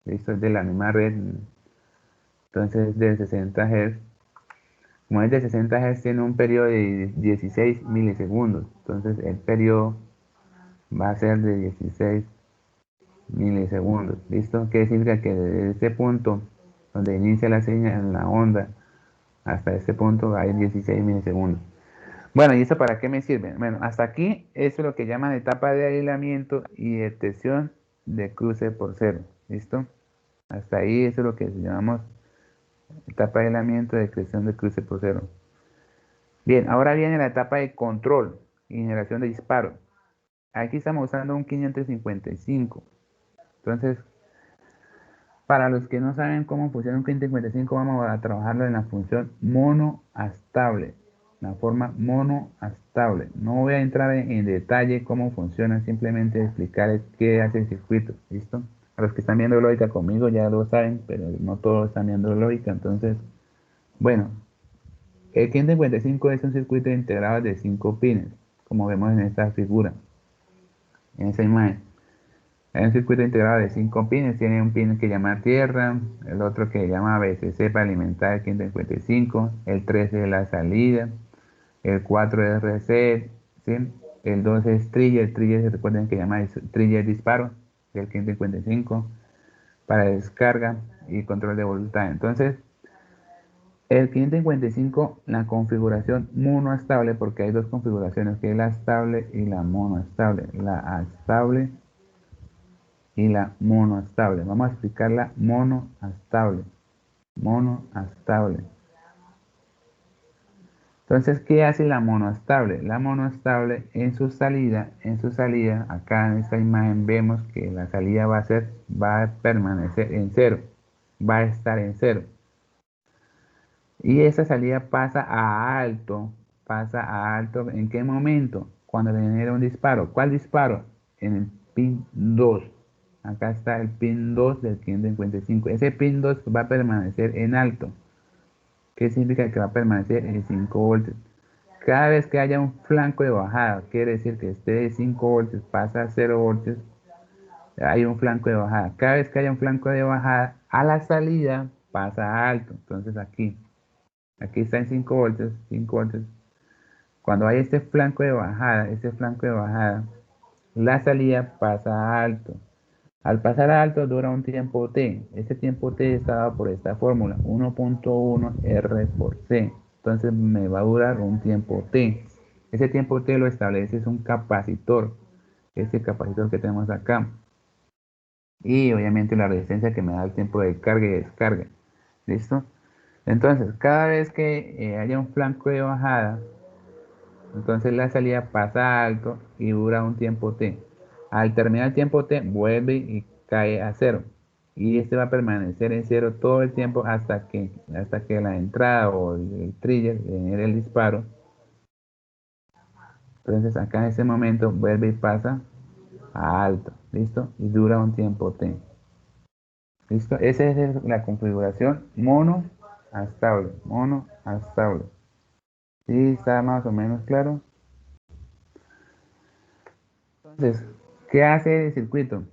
¿Listo? Es de la misma red. Entonces de 60 Hz. Como es de 60 Hz tiene un periodo de 16 milisegundos. Entonces el periodo va a ser de 16 milisegundos. ¿Listo? ¿Qué significa? Que desde este punto donde inicia la señal en la onda hasta este punto hay 16 milisegundos. Bueno, ¿y eso para qué me sirve? Bueno, hasta aquí eso es lo que llaman etapa de aislamiento y detección de cruce por cero. ¿Listo? Hasta ahí eso es lo que llamamos etapa de aislamiento y detección de cruce por cero. Bien, ahora viene la etapa de control y generación de disparo. Aquí estamos usando un 555. Entonces, para los que no saben cómo funciona un 555, vamos a trabajarlo en la función monoastable. La forma monoastable. No voy a entrar en detalle cómo funciona, simplemente explicar qué hace el circuito. ¿Listo? A los que están viendo lógica conmigo ya lo saben, pero no todos están viendo lógica. Entonces, bueno, el 555 es un circuito integrado de 5 pines, como vemos en esta figura, en esa imagen. Hay un circuito integrado de 5 pines, tiene un pin que llama tierra, el otro que llama BCC para alimentar el 555, el 3 es la salida, el 4 es reset, ¿sí? El 2 es trigger, se recuerden que llama trigger disparo del 555 para descarga y control de voltaje. Entonces, el 555, la configuración monoestable, porque hay dos configuraciones, que es la estable y la monoestable. La estable y la monoestable. Vamos a explicar la monoestable. Monoestable. Entonces, ¿qué hace la monoestable? La monoestable en su salida, acá en esta imagen vemos que la salida va a permanecer en cero, va a estar en cero. Y esa salida pasa a alto, ¿en qué momento? Cuando le genera un disparo. ¿Cuál disparo? En el pin 2. Acá está el pin 2 del 555. Ese pin 2 va a permanecer en alto. ¿Qué significa que va a permanecer en 5 voltios? Cada vez que haya un flanco de bajada, quiere decir que esté de 5 voltios, pasa a 0 voltios, hay un flanco de bajada. Cada vez que haya un flanco de bajada, a la salida pasa a alto. Entonces aquí está en 5 voltios, 5 voltios. Cuando hay este flanco de bajada, la salida pasa a alto. Al pasar a alto dura un tiempo t. Ese tiempo t está dado por esta fórmula, 1.1 R por C. Entonces me va a durar un tiempo t. Ese tiempo T lo establece es un capacitor, este capacitor que tenemos acá. Y obviamente la resistencia que me da el tiempo de carga y descarga. ¿Listo? Entonces, cada vez que haya un flanco de bajada, entonces la salida pasa a alto y dura un tiempo T. Al terminar el tiempo T, vuelve y cae a cero. Y este va a permanecer en cero todo el tiempo hasta que la entrada o el trigger genere el disparo. Entonces acá en este momento vuelve y pasa a alto. ¿Listo? Y dura un tiempo T. ¿Listo? Esa es la configuración mono a estable. Mono a estable. ¿Sí está más o menos claro? Entonces, ¿qué hace el circuito?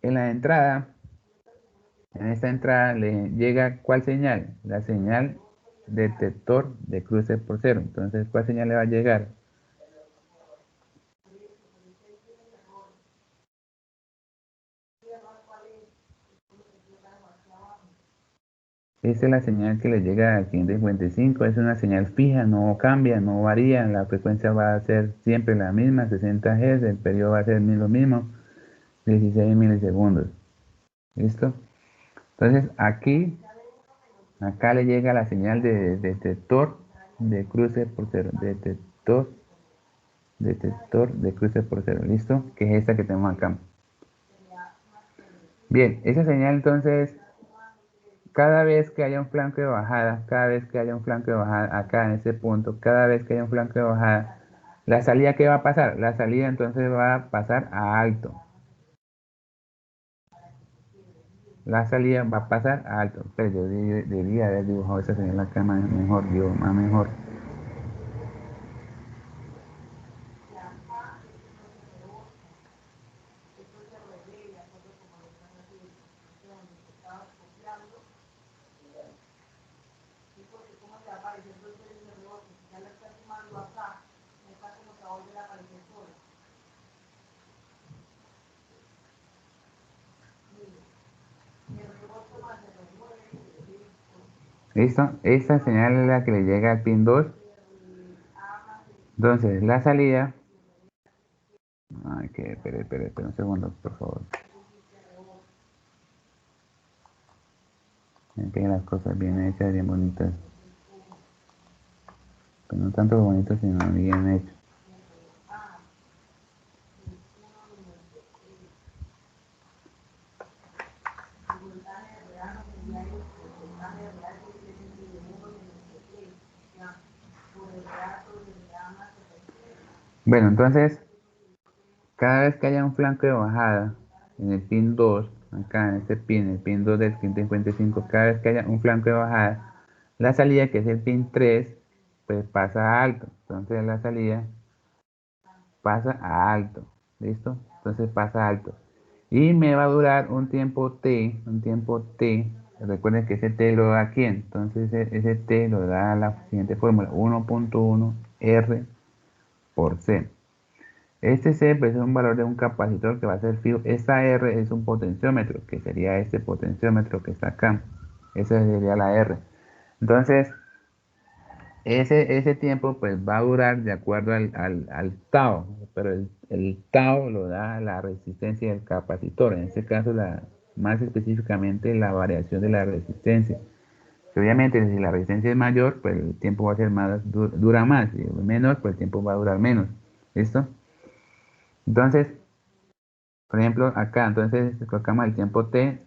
En la entrada, en esta entrada le llega ¿cuál señal? La señal detector de cruce por cero. Entonces, ¿cuál señal le va a llegar? Esta es la señal que le llega al 555. Es una señal fija, no cambia, no varía. La frecuencia va a ser siempre la misma, 60 Hz. El periodo va a ser lo mismo, 16 milisegundos. ¿Listo? Entonces, acá le llega la señal de detector de cruce por cero. Detector de cruce por cero. ¿Listo? Que es esta que tenemos acá. Bien, esa señal entonces, cada vez que haya un flanco de bajada, acá en este punto, cada vez que haya un flanco de bajada, la salida, ¿qué va a pasar? La salida entonces va a pasar a alto. La salida va a pasar a alto. Pero yo debía haber dibujado esa señal acá mejor, más mejor. ¿Listo? Esta señal es la que le llega al pin 2. Entonces, la salida. Ay, que, espere un segundo, por favor. Me peguen las cosas bien hechas, bien bonitas. Pero no tanto bonitas, sino bien hechas. Bueno, entonces, cada vez que haya un flanco de bajada en el pin 2, acá en este pin, el pin 2 del 555, cada vez que haya un flanco de bajada, la salida, que es el pin 3, pues pasa a alto. Entonces la salida pasa a alto. ¿Listo? Entonces pasa a alto. Y me va a durar un tiempo T. Recuerden que ese T lo da quién. Entonces ese T lo da la siguiente fórmula: 1.1 R por C. Este C pues, es un valor de un capacitor que va a ser fijo. Esta R es un potenciómetro, que sería este potenciómetro que está acá. Esa sería la R. Entonces, ese tiempo pues va a durar de acuerdo al tau, pero el tau lo da la resistencia del capacitor. En este caso, más específicamente, la variación de la resistencia. Que obviamente, si la resistencia es mayor, pues el tiempo va a ser más, dura más. Si es menor, pues el tiempo va a durar menos. ¿Listo? Entonces, por ejemplo, acá, entonces colocamos el tiempo t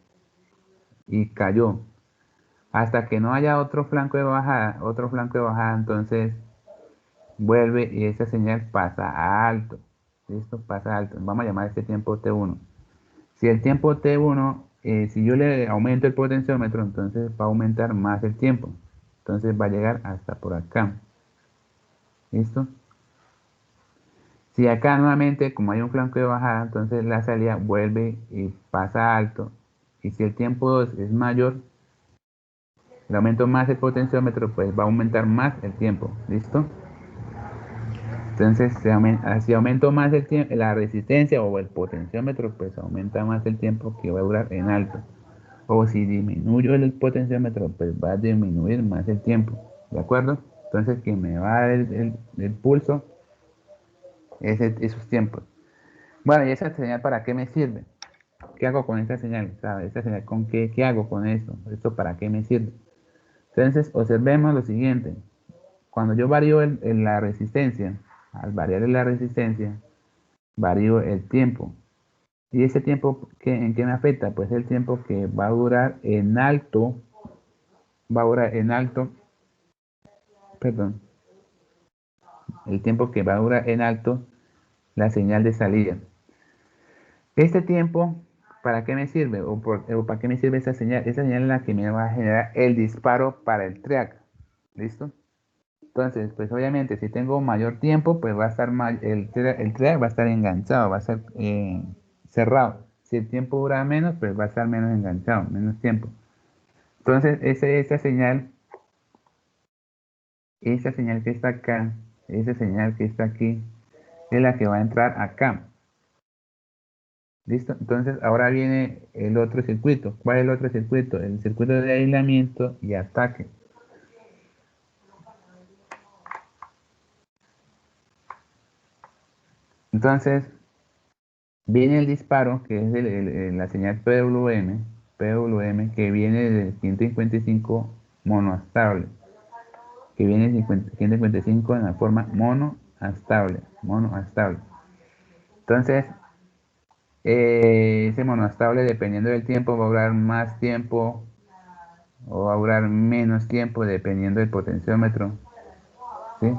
y cayó. Hasta que no haya otro flanco de bajada, entonces vuelve y esa señal pasa a alto. ¿Listo? Pasa a alto. Vamos a llamar este tiempo T1. Si el tiempo T1, si yo le aumento el potenciómetro, entonces va a aumentar más el tiempo. Entonces va a llegar hasta por acá. ¿Listo? Si acá nuevamente, como hay un flanco de bajada, entonces la salida vuelve y pasa a alto. Y si el tiempo 2 es mayor, le aumento más el potenciómetro, pues va a aumentar más el tiempo. ¿Listo? Entonces, si aumento más el tiempo, la resistencia o el potenciómetro, pues aumenta más el tiempo que va a durar en alto. O si disminuyo el potenciómetro, pues va a disminuir más el tiempo. ¿De acuerdo? Entonces, que me va a dar el pulso esos tiempos. Bueno, ¿y esa señal para qué me sirve? ¿Qué hago con esta señal? ¿Sabe? ¿Esta señal con qué hago con esto? ¿Esto para qué me sirve? Entonces, observemos lo siguiente. Cuando yo varío la resistencia, al variar la resistencia, varío el tiempo. ¿Y ese tiempo en qué me afecta? Pues el tiempo que va a durar en alto, perdón, el tiempo que va a durar en alto la señal de salida. Este tiempo, ¿para qué me sirve? ¿O para qué me sirve esa señal? Esa señal es la que me va a generar el disparo para el track. ¿Listo? Entonces, pues obviamente si tengo mayor tiempo, pues va a estar el track va a estar enganchado, va a estar cerrado. Si el tiempo dura menos, pues va a estar menos enganchado, menos tiempo. Entonces, esa señal que está acá, esa señal que está aquí, es la que va a entrar acá. ¿Listo? Entonces, ahora viene el otro circuito. ¿Cuál es el otro circuito? El circuito de aislamiento y ataque. Entonces, viene el disparo, que es la señal PWM, que viene del 155 monoastable, que viene del 155 en la forma monoastable. Entonces, ese monoastable, dependiendo del tiempo, va a durar más tiempo o va a durar menos tiempo, dependiendo del potenciómetro, ¿sí?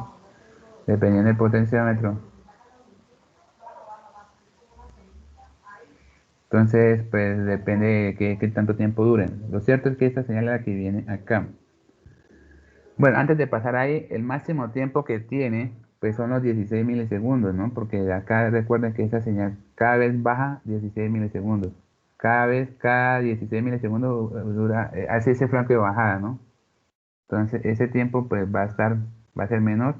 Dependiendo del potenciómetro. Entonces, pues depende de qué tanto tiempo duren. Lo cierto es que esta señal es la que viene acá. Bueno, antes de pasar ahí, el máximo tiempo que tiene, pues son los 16 milisegundos, ¿no? Porque acá recuerden que esta señal cada vez baja 16 milisegundos. Cada 16 milisegundos dura, hace ese flanco de bajada, ¿no? Entonces, ese tiempo pues va a ser menor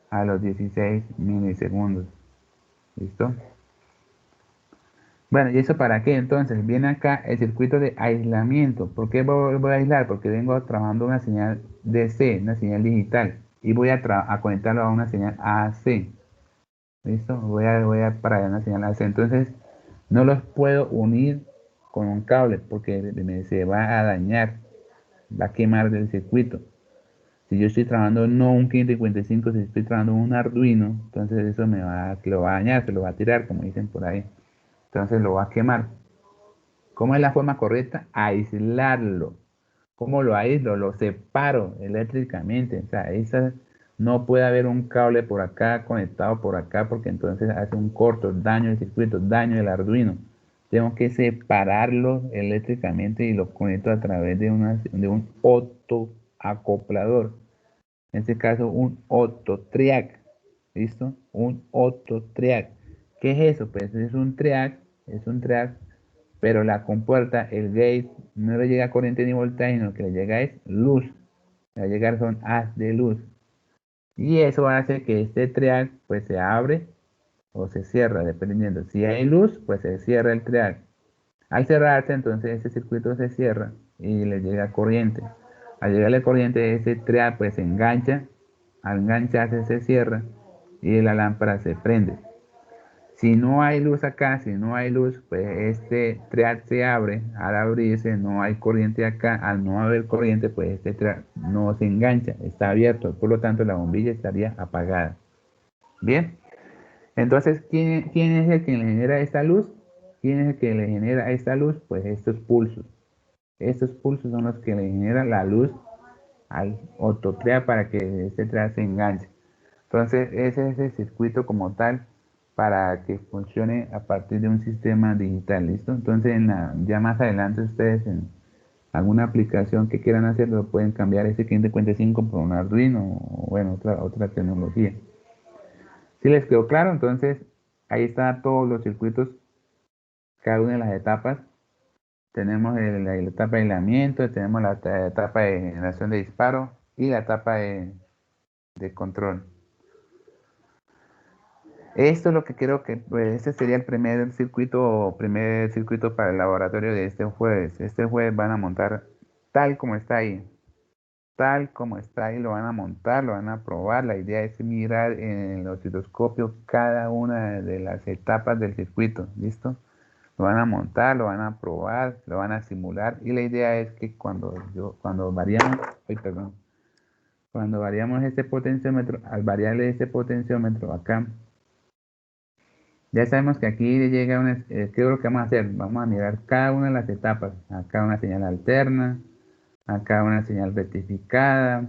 a los 16 milisegundos. ¿Listo? Bueno, ¿y eso para qué? Entonces, viene acá el circuito de aislamiento. ¿Por qué voy a aislar? Porque vengo trabajando una señal DC, una señal digital, y voy a conectarlo a una señal AC. ¿Listo? Voy a para una señal AC. Entonces, no los puedo unir con un cable porque se va a dañar, va a quemar del circuito. Si yo estoy trabajando no un 555, si estoy trabajando un Arduino, entonces eso lo va a dañar, se lo va a tirar, como dicen por ahí. Entonces lo va a quemar. ¿Cómo es la forma correcta? Aislarlo. ¿Cómo lo aíslo? Lo separo eléctricamente. O sea, no puede haber un cable por acá conectado por acá porque entonces hace un corto, daño del circuito, daño del Arduino. Tengo que separarlo eléctricamente y lo conecto a través de un autoacoplador. En este caso, un Autotriac. ¿Listo? Un Autotriac. ¿Qué es eso? Pues es un triac, pero la compuerta, el gate, no le llega corriente ni voltaje, sino que le llega es luz. Le va a llegar son haz de luz. Y eso hace que este triac pues se abre o se cierra, dependiendo. Si hay luz, pues se cierra el triac. Al cerrarse, entonces ese circuito se cierra y le llega corriente. Al llegarle corriente, ese triac pues se engancha. Al engancharse se cierra y la lámpara se prende. Si no hay luz acá, si no hay luz, pues este triac se abre. Al abrirse no hay corriente acá. Al no haber corriente, pues este triac no se engancha, está abierto. Por lo tanto, la bombilla estaría apagada. Bien, entonces, ¿quién es el que le genera esta luz? ¿Quién es el que le genera esta luz? Pues estos pulsos. Estos pulsos son los que le generan la luz al autotriac para que este triac se enganche. Entonces, ese es el circuito como tal para que funcione a partir de un sistema digital, ¿listo? Entonces, ya más adelante ustedes en alguna aplicación que quieran hacer, lo pueden cambiar ese 555 por un Arduino o, bueno, otra tecnología. Si les quedó claro, entonces, ahí están todos los circuitos, cada una de las etapas. Tenemos la etapa de aislamiento, tenemos la etapa de generación de disparo y la etapa de control. Esto es lo que creo que pues, este sería el primer circuito para el laboratorio de este jueves. Este jueves van a montar tal como está ahí. tal como está y lo van a montar, lo van a probar. La idea es mirar en el osciloscopio cada una de las etapas del circuito, ¿listo? Lo van a montar, lo van a probar, lo van a simular y la idea es que cuando variamos, ay, perdón, cuando variamos este potenciómetro, al variarle este potenciómetro acá, ya sabemos que aquí llega ¿qué es lo que vamos a hacer? Vamos a mirar cada una de las etapas. Acá una señal alterna, acá una señal rectificada,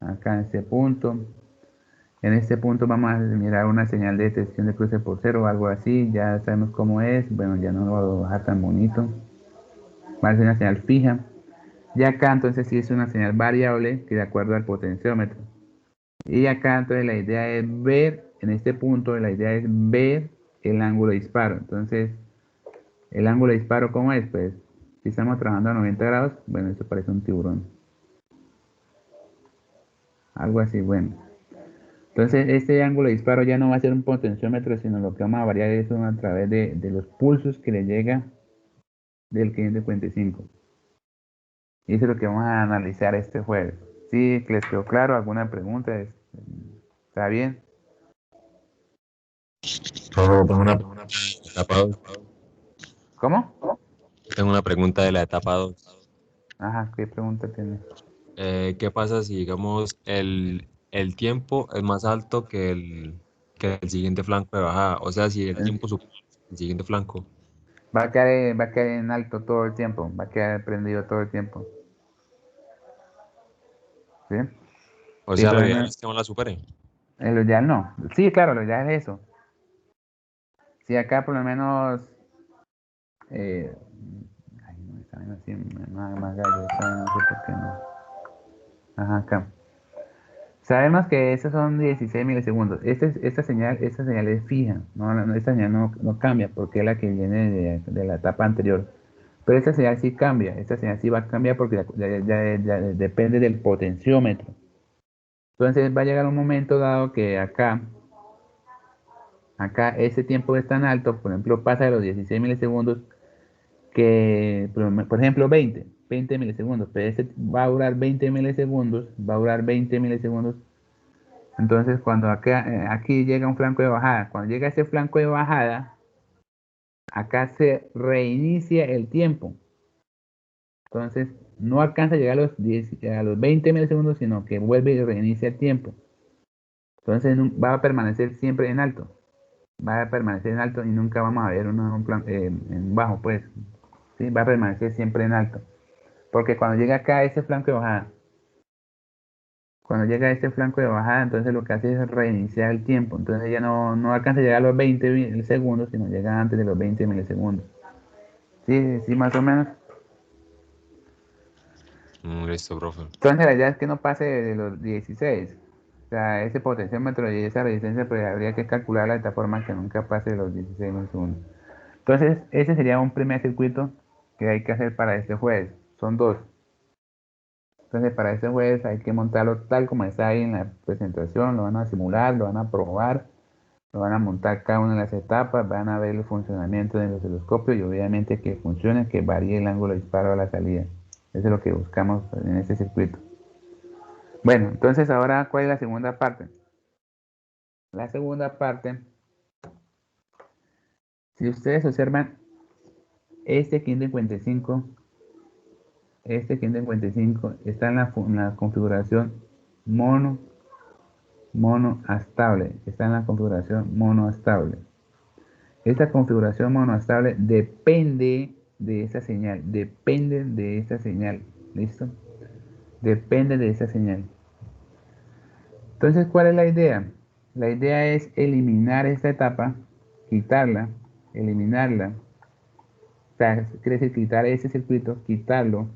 acá en este punto. En este punto vamos a mirar una señal de detección de cruce por cero o algo así. Ya sabemos cómo es. Bueno, ya no lo voy a dejar tan bonito. Va a ser una señal fija. Y acá entonces sí es una señal variable que de acuerdo al potenciómetro. Y acá entonces la idea es ver, en este punto la idea es ver el ángulo de disparo. Entonces, el ángulo de disparo, ¿cómo es? Pues, si estamos trabajando a 90 grados, bueno, esto parece un tiburón. Algo así, bueno. Entonces, este ángulo de disparo ya no va a ser un potenciómetro, sino lo que vamos a variar es a través de los pulsos que le llega del 555. Y eso es lo que vamos a analizar este jueves. ¿Sí? ¿Les quedó claro? ¿Alguna pregunta? ¿Está bien? Tengo una pregunta de la etapa 2. ¿Cómo? Tengo una pregunta de la etapa 2. Ajá, ¿qué pregunta tiene? ¿Qué pasa si, digamos, el tiempo es más alto que el siguiente flanco de bajada? O sea, si el Eh, tiempo supera el siguiente flanco. Va a quedar en alto todo el tiempo, va a quedar prendido todo el tiempo. ¿Sí? O Sí, sea, por lo lo ideal menos, es que no la supere. lo ideal no. Sí, claro, lo ideal es eso. Si acá por lo menos, ay, no, esta vaina así, más gallo, esta vaina no sé por qué no. Ajá, acá. Sabemos que estos son 16 milisegundos. Esta señal es fija, esta señal no cambia porque es la que viene de la etapa anterior. Pero esta señal sí cambia, esta señal sí va a cambiar porque ya depende del potenciómetro. Entonces va a llegar un momento dado que acá ese tiempo es tan alto, por ejemplo, pasa de los 16 milisegundos que, por ejemplo, 20 milisegundos, pero este va a durar 20 milisegundos, va a durar 20 milisegundos. Entonces, cuando aquí llega un flanco de bajada, cuando llega ese flanco de bajada, acá se reinicia el tiempo. Entonces, no alcanza a llegar a los 20 milisegundos, sino que vuelve y reinicia el tiempo. Entonces, va a permanecer siempre en alto. Va a permanecer en alto y nunca vamos a ver en bajo, pues. ¿Sí? Va a permanecer siempre en alto. Porque cuando llega acá ese flanco de bajada, cuando llega a este flanco de bajada, entonces lo que hace es reiniciar el tiempo. Entonces ya no alcanza a llegar a los 20 milisegundos, sino llega antes de los 20 milisegundos. Sí, sí, más o menos. Listo, profe. Entonces la idea es que no pase de los 16. O sea, ese potenciómetro y esa resistencia, pues habría que calcularla de tal forma que nunca pase de los 16 milisegundos. Entonces, ese sería un primer circuito que hay que hacer para este jueves. Son dos. Entonces, para este jueves hay que montarlo tal como está ahí en la presentación. Lo van a simular, lo van a probar, lo van a montar cada una de las etapas, van a ver el funcionamiento del osciloscopio y obviamente que funcione, que varíe el ángulo de disparo a la salida. Eso es lo que buscamos en este circuito. Bueno, entonces ahora, ¿cuál es la segunda parte? La segunda parte, si ustedes observan, este 555 está en la configuración mono estable. Está en la configuración mono estable. Esta configuración monoestable depende de esa señal. Depende de esa señal. ¿Listo? Depende de esa señal. Entonces, ¿cuál es la idea? La idea es eliminar esta etapa, quitarla, eliminarla. O sea, quiere decir quitar ese circuito, quitarlo.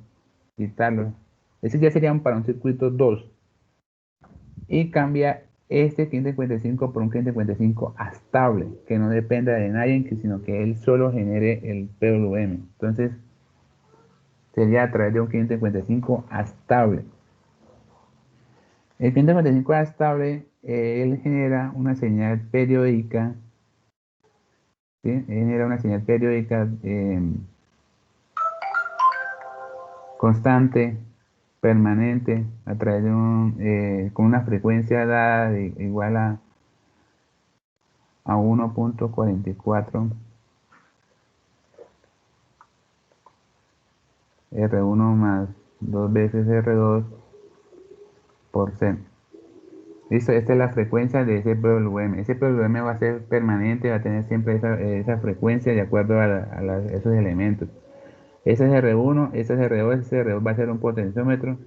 Ese ya sería para un circuito 2. Y cambia este 555 por un 555 estable, que no dependa de nadie, sino que él solo genere el PWM. Entonces, sería a través de un 555 estable. El 555 estable, él genera una señal periódica, ¿sí? Él genera una señal periódica constante, permanente a través de con una frecuencia dada igual a 1.44 R1 más 2 veces R2 por C. Listo, esta es la frecuencia de ese PWM. Ese PWM va a ser permanente, va a tener siempre esa frecuencia de acuerdo a esos elementos. Ese es R1, ese es R2, ese R2 va a ser un potenciómetro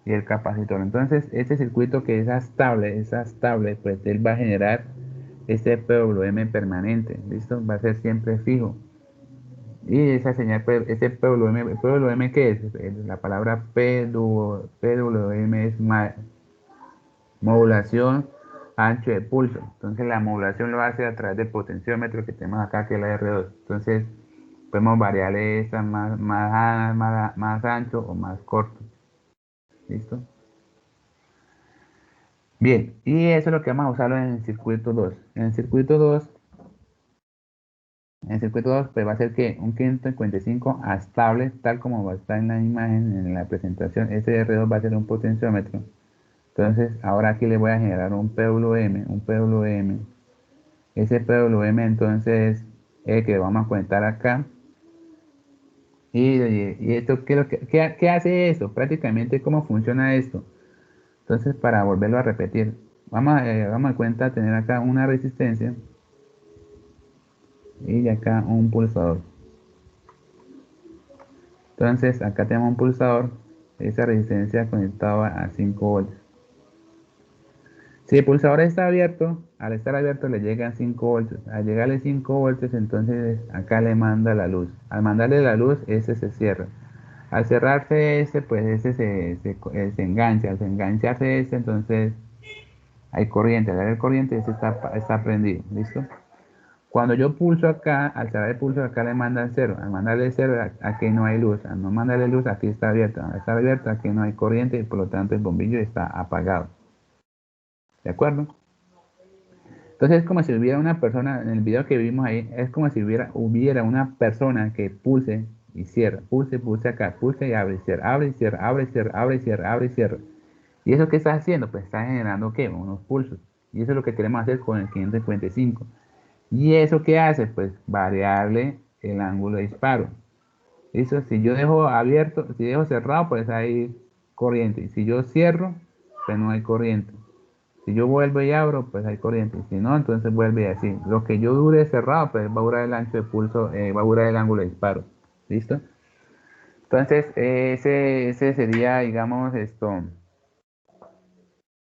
y el capacitor. Entonces, este circuito que es estable, pues él va a generar este PWM permanente. ¿Listo? Va a ser siempre fijo. Y esa señal, pues, ese PWM ¿qué es? La palabra PWM es modulación ancho de pulso. Entonces la modulación lo hace a través del potenciómetro que tenemos acá, que es la R2. Entonces podemos variarle esa más ancho o más corto. ¿Listo? Bien, y eso es lo que vamos a usarlo en el circuito 2. En el circuito 2 pues va a ser que un 555 estable, tal como está en la imagen, en la presentación. Ese R2 va a ser un potenciómetro. Entonces ahora aquí le voy a generar un PWM. Ese PWM entonces es el que vamos a conectar acá. Y esto, ¿qué hace esto? Prácticamente, ¿cómo funciona esto? Entonces, para volverlo a repetir, vamos a cuenta tener acá una resistencia y acá un pulsador. Entonces, acá tenemos un pulsador, esa resistencia conectada a 5 voltios. Si el pulsador está abierto, al estar abierto le llegan 5 voltios. Al llegarle 5 voltios, entonces acá le manda la luz. Al mandarle la luz, ese se cierra. Al cerrarse ese, pues ese se engancha. Al engancharse ese, entonces hay corriente. Al haber corriente, ese está prendido. ¿Listo? Cuando yo pulso acá, al cerrar el pulso acá le manda cero. Al mandarle cero, aquí no hay luz. Al no mandarle luz, aquí está abierto. Al estar abierto, aquí no hay corriente y por lo tanto el bombillo está apagado. ¿De acuerdo? Entonces es como si hubiera una persona, en el video que vimos ahí, es como si hubiera una persona que pulse y cierra, pulse acá, pulse y abre y cierra, abre y cierra, abre y cierra, abre y cierra, abre y cierra. ¿Y eso qué está haciendo? Pues está generando ¿qué? Unos pulsos. Y eso es lo que queremos hacer con el 555. ¿Y eso qué hace? Pues variarle el ángulo de disparo. ¿Listo? Si yo dejo abierto, si dejo cerrado, pues hay corriente. Y si yo cierro, pues no hay corriente. Si yo vuelvo y abro, pues hay corriente. Si no, entonces vuelve así. Lo que yo dure cerrado, pues va a durar el ancho de pulso, va a durar el ángulo de disparo. ¿Listo? Entonces, ese sería, digamos,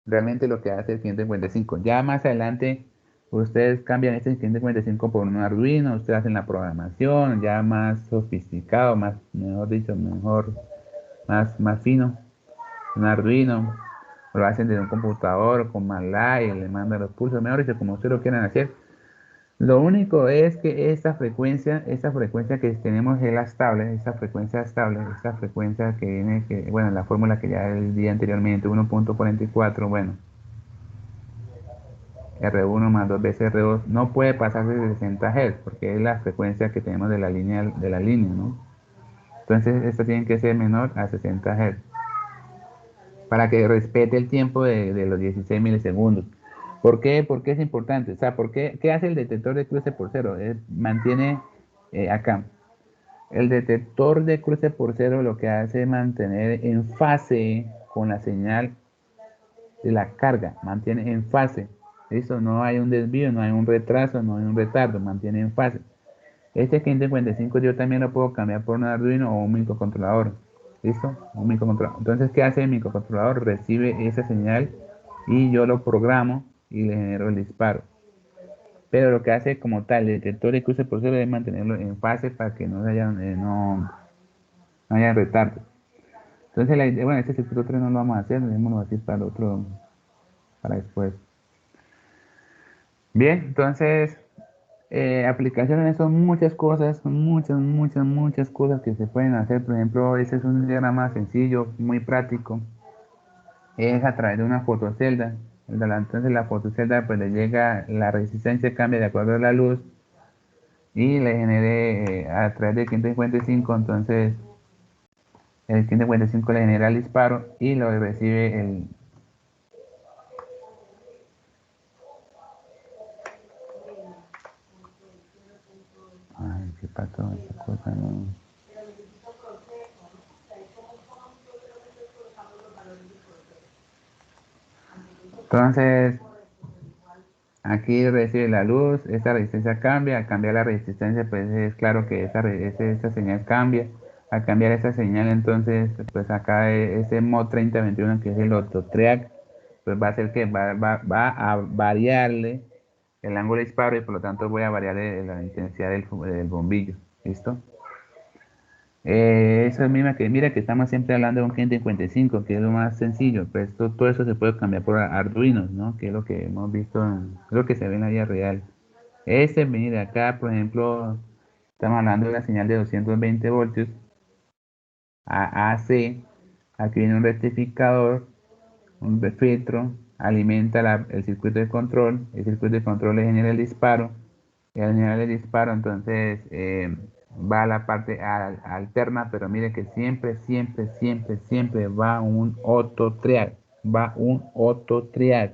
realmente lo que hace el 555. Ya más adelante, ustedes cambian este 555 por un Arduino, ustedes hacen la programación, ya más sofisticado, mejor dicho, más fino, un Arduino. Lo hacen desde un computador con MATLAB y le mandan los pulsos, mejor dicho, como ustedes lo quieran hacer. Lo único es que esta frecuencia que tenemos es la estable, esta frecuencia que viene, bueno, la fórmula que ya el día anteriormente, 1.44, bueno, R1 más 2 veces R2, no puede pasar de 60 Hz, porque es la frecuencia que tenemos de la línea, ¿no? Entonces, esta tiene que ser menor a 60 Hz, para que respete el tiempo de los 16 milisegundos. ¿Por qué? Porque es importante. O sea, ¿qué hace el detector de cruce por cero? Mantiene acá. El detector de cruce por cero lo que hace es mantener en fase con la señal de la carga. Mantiene en fase. ¿Listo? No hay un desvío, no hay un retraso, no hay un retardo. Mantiene en fase. Este 555 yo también lo puedo cambiar por un Arduino o un microcontrolador. ¿Listo? Un microcontrolador. Entonces, ¿qué hace el microcontrolador? Recibe esa señal y yo lo programo y le genero el disparo. Pero lo que hace como tal el detector de cruce por cero es mantenerlo en fase para que no haya retardo. Entonces, bueno, este circuito 3 no lo vamos a hacer, dejémoslo así para después. Bien, entonces, aplicaciones son muchas cosas, son muchas cosas que se pueden hacer. Por ejemplo, este es un diagrama sencillo, muy práctico. Es a través de una fotocelda. Entonces la fotocelda pues le llega, la resistencia cambia de acuerdo a la luz y le genere a través de 555, entonces el 155 le genera el disparo y lo recibe el... Ay, ¿qué pasó? Esta cosa no... Entonces, aquí recibe la luz, esta resistencia cambia, al cambiar la resistencia, pues es claro que esa señal cambia. Al cambiar esa señal, entonces, pues acá ese mod 3021, que es el autotrack, pues va a ser que va a variarle el ángulo de disparo y por lo tanto voy a variar la intensidad del bombillo. ¿Listo? Eso es misma que, mira que estamos siempre hablando de un 555, que es lo más sencillo, pues todo eso se puede cambiar por Arduino, ¿no? Que es lo que hemos visto, es lo que se ve en la vida real. Mira, acá, por ejemplo, estamos hablando de la señal de 220 voltios, a AC, aquí viene un rectificador, un filtro, alimenta el circuito de control, el circuito de control le genera el disparo, y al generar el disparo, entonces va a la parte alterna, pero mire que siempre, siempre, siempre, siempre va un auto trial,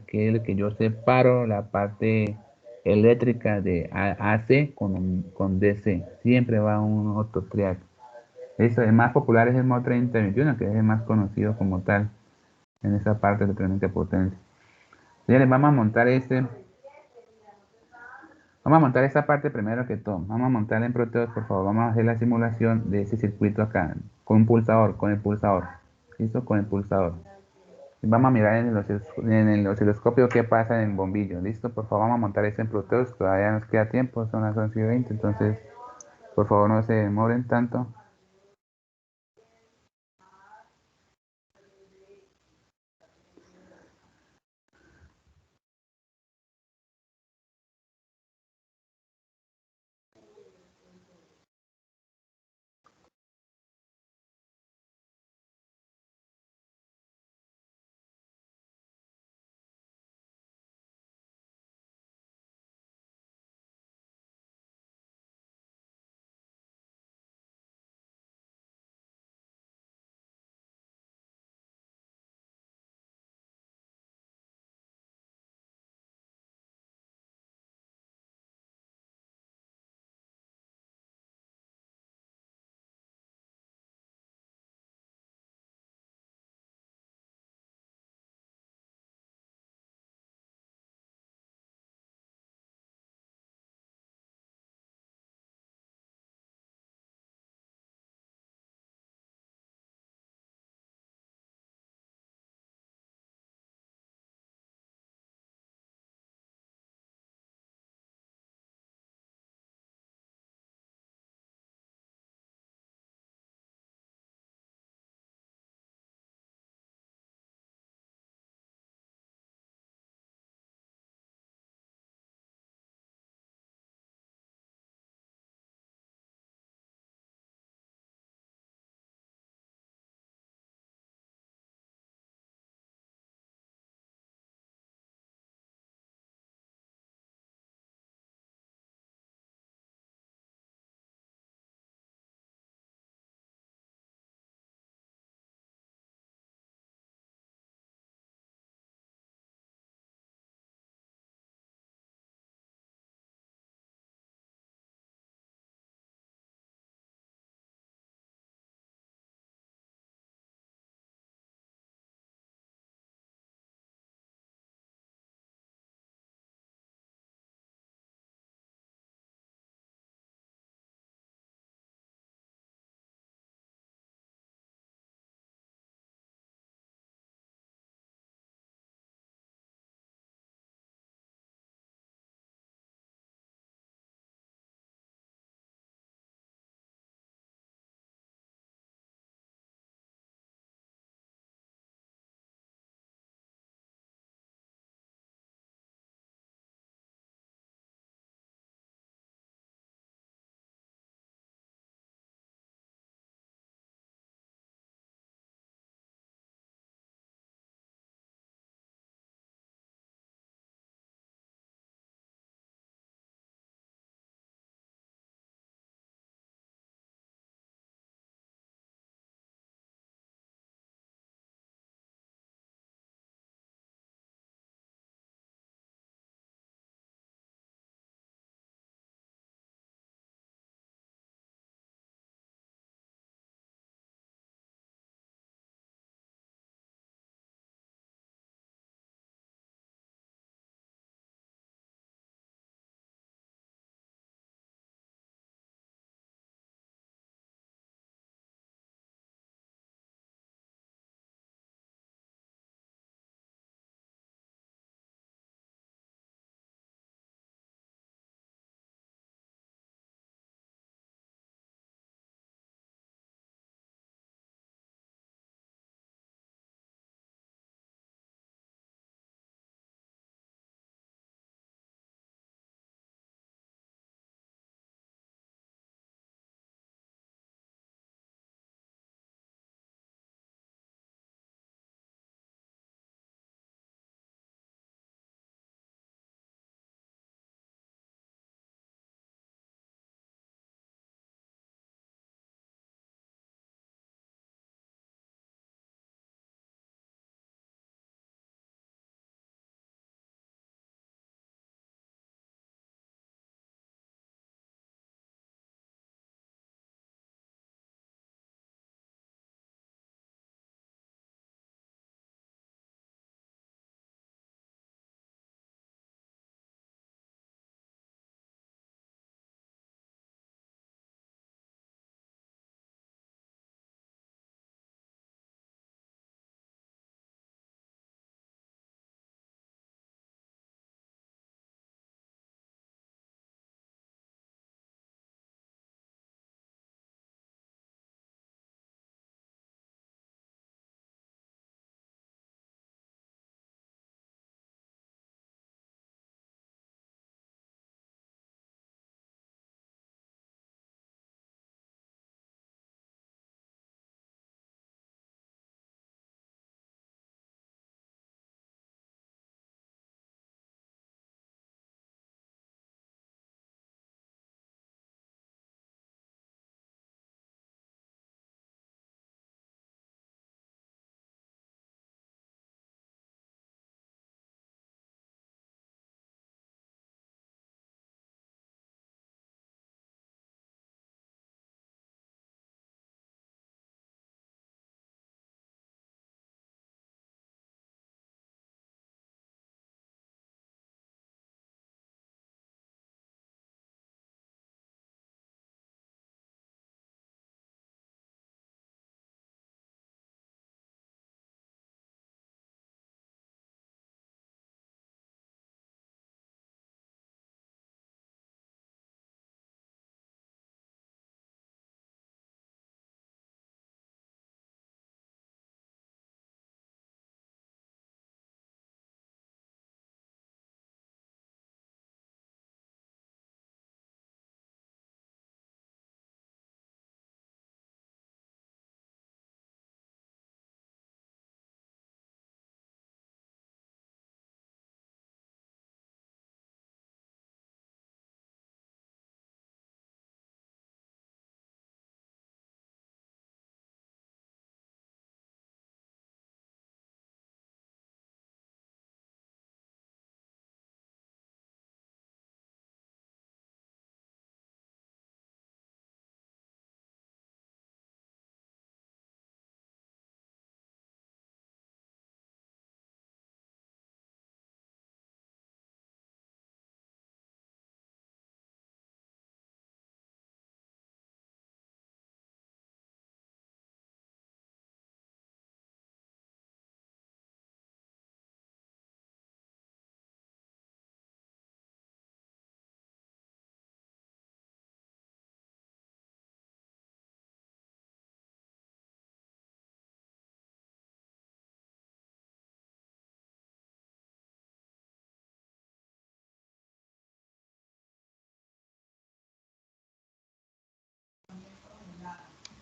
que es el que yo separo la parte eléctrica de AC con DC, siempre va un auto trial. Eso, el más popular es el MO 3021, que es el más conocido como tal en esa parte de tremenda potencia. Señores, vamos a montar esa parte primero que todo. Vamos a montar en Proteus, por favor. Vamos a hacer la simulación de ese circuito acá, con el pulsador. ¿Listo? Con el pulsador. Y vamos a mirar en el osciloscopio qué pasa en el bombillo. ¿Listo? Por favor, vamos a montar eso en Proteus. Todavía nos queda tiempo, son las 11:20. Entonces, por favor, no se demoren tanto.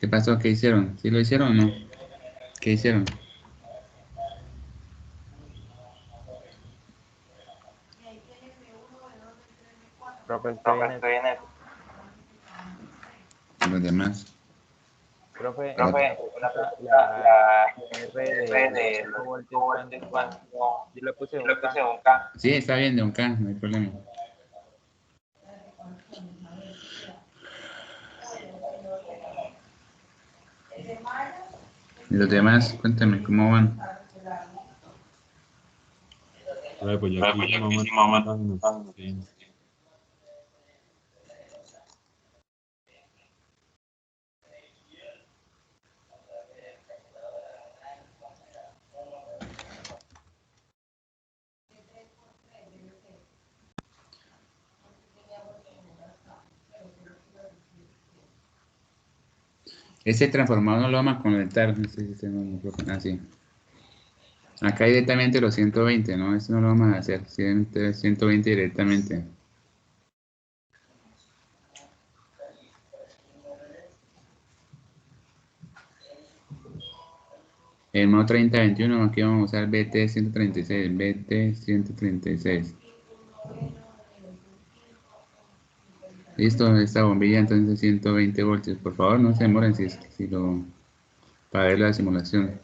¿Qué pasó? ¿Qué hicieron? ¿Sí lo hicieron o no? ¿Qué hicieron? Profe, estoy en eso. Los demás. Profe, La- una pregunta, la R de los 5 voltios, ¿cuánto? Yo le puse un K. Sí, está bien, de un K, no hay problema. ¿Y los demás? Cuéntame, ¿cómo van? Pues ya aquí sí más o menos sí. Ese transformador no lo vamos a conectar. No sé si tengo un micrófono. Ah, sí. Acá directamente los 120, ¿no? Eso no lo vamos a hacer. 120 directamente. El modo 3021, aquí vamos a usar BT136. BT136. Listo, esta bombilla entonces 120 voltios. Por favor, no se demoren para ver la simulación.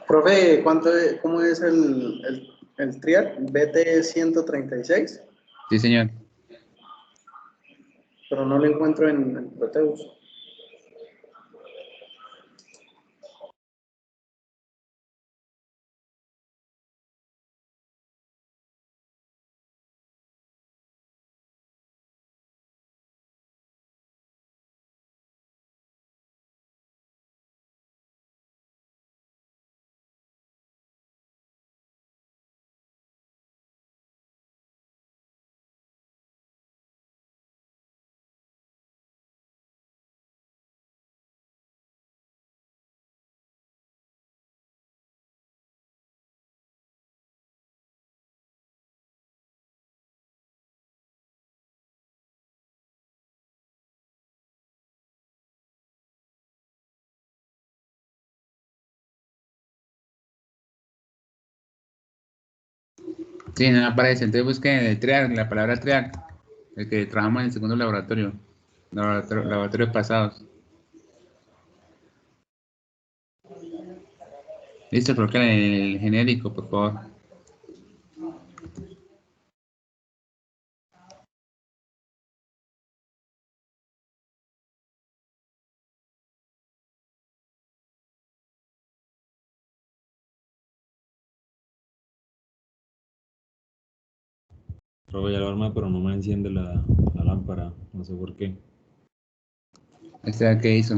Profe, ¿cómo es el trial? BT136, Sí, señor. pero no lo encuentro en Proteus. Sí, no aparece. Entonces busquen el TREAC, la palabra TREAC, el que trabajamos en el segundo laboratorio, laboratorios pasados. Listo, coloquen el genérico, por favor. Profe, ya lo arma, pero no me enciende la lámpara. No sé por qué. ¿Qué hizo?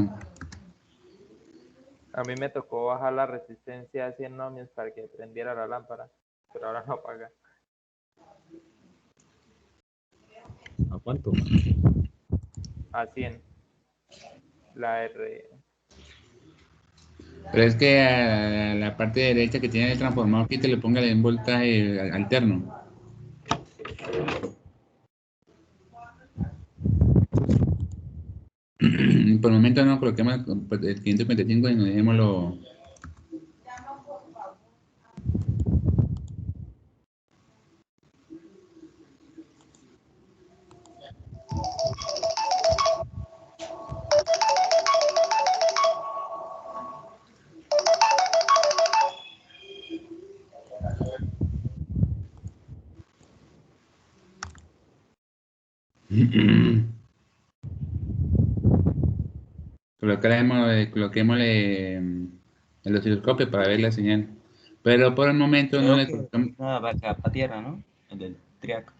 A mí me tocó bajar la resistencia a 100 ohmios para que prendiera la lámpara, pero ahora no apaga. ¿A cuánto? A 100. La R. Pero es que a la parte derecha que tiene el transformador, que te le ponga el voltaje alterno. Por el momento no coloquemos el 555 y nos dejémoslo. Coloquémosle el osciloscopio para ver la señal. Pero por el momento no Creo le que coloquemos. nada, va acá para tierra, ¿no? El del triac.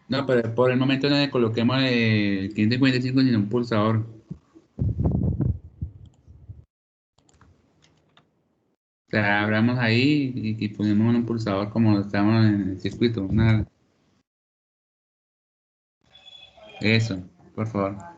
No, pero por el momento no le coloquemos el 555 sino un pulsador. O sea, abramos ahí y ponemos un pulsador como estamos en el circuito. Eso, por favor.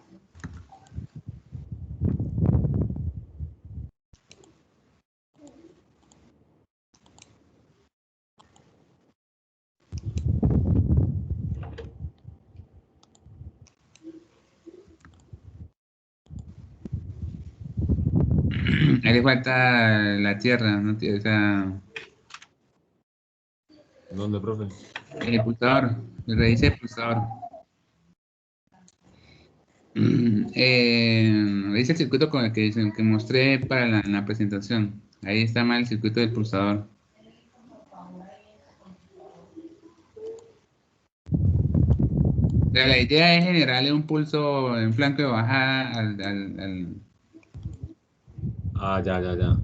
Ahí le falta la tierra, ¿no? O sea, ¿Dónde, profe? el pulsador, revise el pulsador. Revise el circuito con el que mostré para la presentación. Ahí está mal el circuito del pulsador. O sea, la idea es generarle un pulso en flanco de bajada al Ah, ya. Ya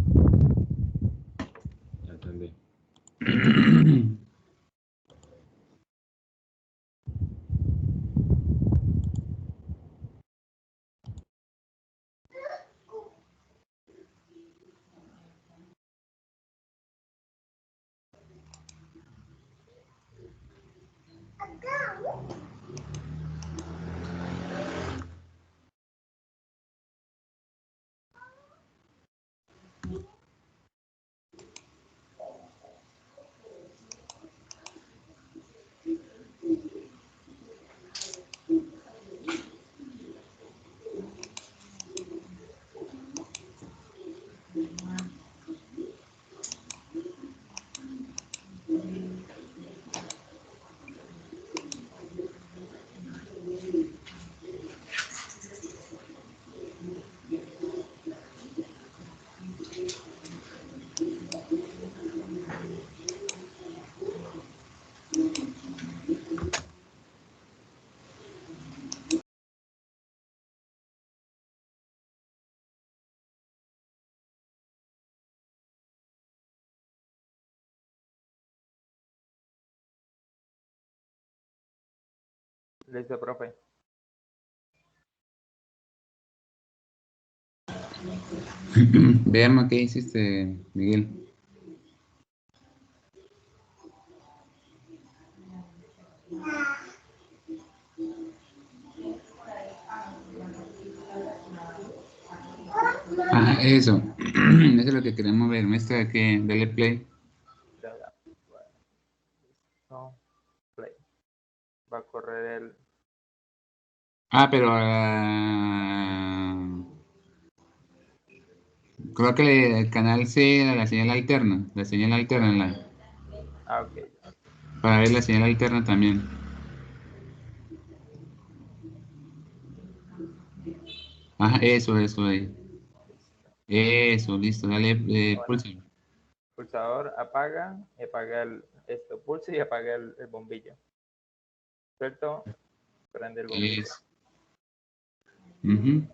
entendí. Listo, profe. Veamos qué hiciste, Miguel. Ah, eso. Eso es lo que queremos ver. Muestra que dale play. Ya. No, play. Va a correr el. Ah, pero colócale el canal C a la señal alterna. La señal alterna Ah, ok. para ver la señal alterna también. Ajá, eso ahí. Eso, listo. Dale, Bueno, pulsa. pulsador apaga esto pulsa y apaga el bombillo. ¿Cierto? Prende el bombillo. Eso. Ujú.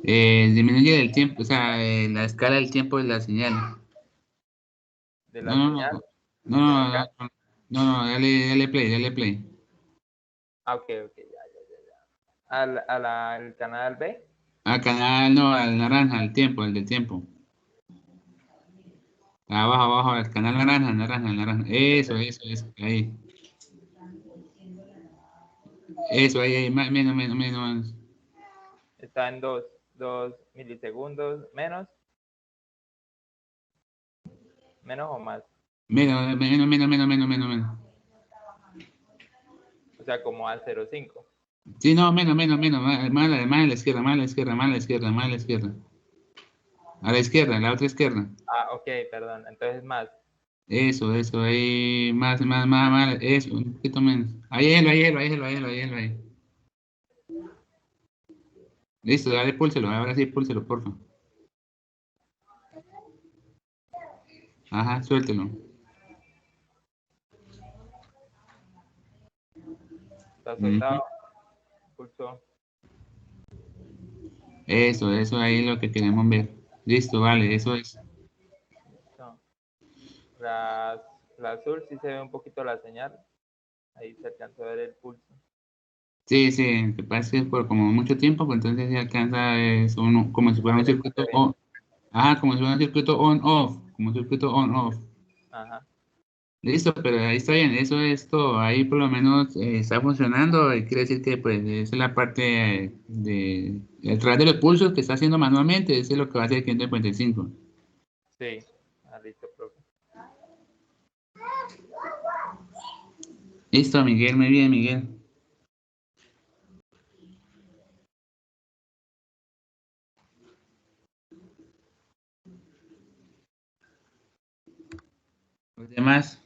Disminuye el tiempo, o sea, la escala del tiempo de la señal. De No, la no, señal. no. No, no, no, no, no, no, dale play, dale play. Ah, ok, ok, ya. Al canal B. Al canal, no, al naranja, al tiempo, el del tiempo. Abajo, abajo, el canal naranja, naranja, naranja. Eso, ahí. Eso, ahí, menos, menos, menos. Está en 2 milisegundos menos. Menos o más. Menos, menos, menos, menos, menos, menos, menos. O sea, como al 0,5. Sí, no, menos, menos, menos, más a la izquierda, más a la izquierda, más a la izquierda, más a la izquierda. A la izquierda, la otra izquierda. Ah, ok, perdón. Entonces más. Eso, ahí, más, eso, un poquito menos. Ahí. Listo, dale, púlselo, ahora sí, púlselo, porfa. Ajá, suéltelo. Está Ujú. soltado. Pulso. Eso, ahí es lo que queremos ver. Listo, vale, eso es. Listo. La azul sí se ve un poquito la señal. Ahí se alcanza a ver el pulso. Sí, lo que pasa es que por como mucho tiempo, pues entonces se alcanza como si A fuera un ver el circuito PTB. on, ajá, como si fuera un circuito on-off, como un circuito on-off. Ajá. Listo, pero ahí está bien, eso es todo. Ahí por lo menos está funcionando. Quiere decir que pues esa es la parte el través de los pulsos que está haciendo manualmente, eso es lo que va a hacer 555. Sí. Ah, listo, profe. Listo, Miguel, muy bien, Miguel. Los demás.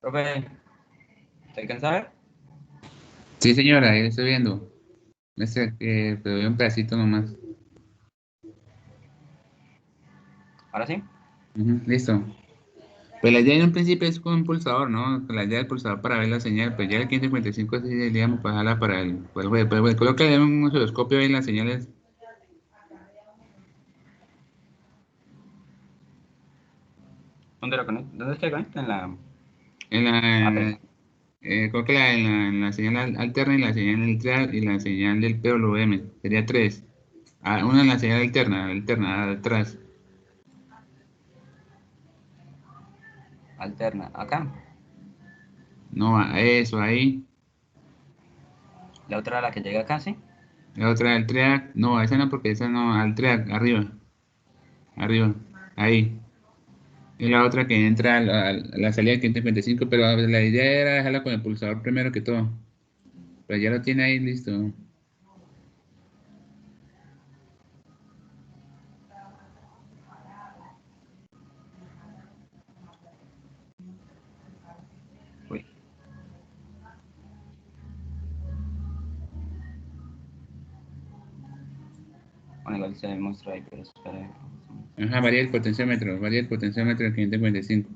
Profe, ¿te alcanza a ver? Sí, señora, ahí estoy viendo. Pero veo un pedacito nomás. ¿Ahora sí? Ujú, listo. Pues la idea en un principio es con un pulsador, ¿no? La idea del pulsador para ver la señal, pues ya el 555 sí, digamos, pasarla para el web. Pues coloca en un osciloscopio ahí las señales. ¿Dónde lo conecto? ¿Dónde es que lo conecto? En la En A3. la, colóquela en la señal alterna y la señal del trial y la señal del PWM. Sería tres. Ah, una en la señal alterna, atrás. Alterna. Acá. No, eso, ahí. La otra, la que llega acá, ¿sí? La otra del trial. No, esa no, porque esa no, al trial, arriba. Arriba. Ahí. Y la otra que entra a la salida del 555, pero la idea era dejarla con el pulsador primero que todo. Pero ya lo tiene ahí listo. Uy. Bueno, igual se muestra ahí, pero espera. Ajá, varía el potenciómetro del 555.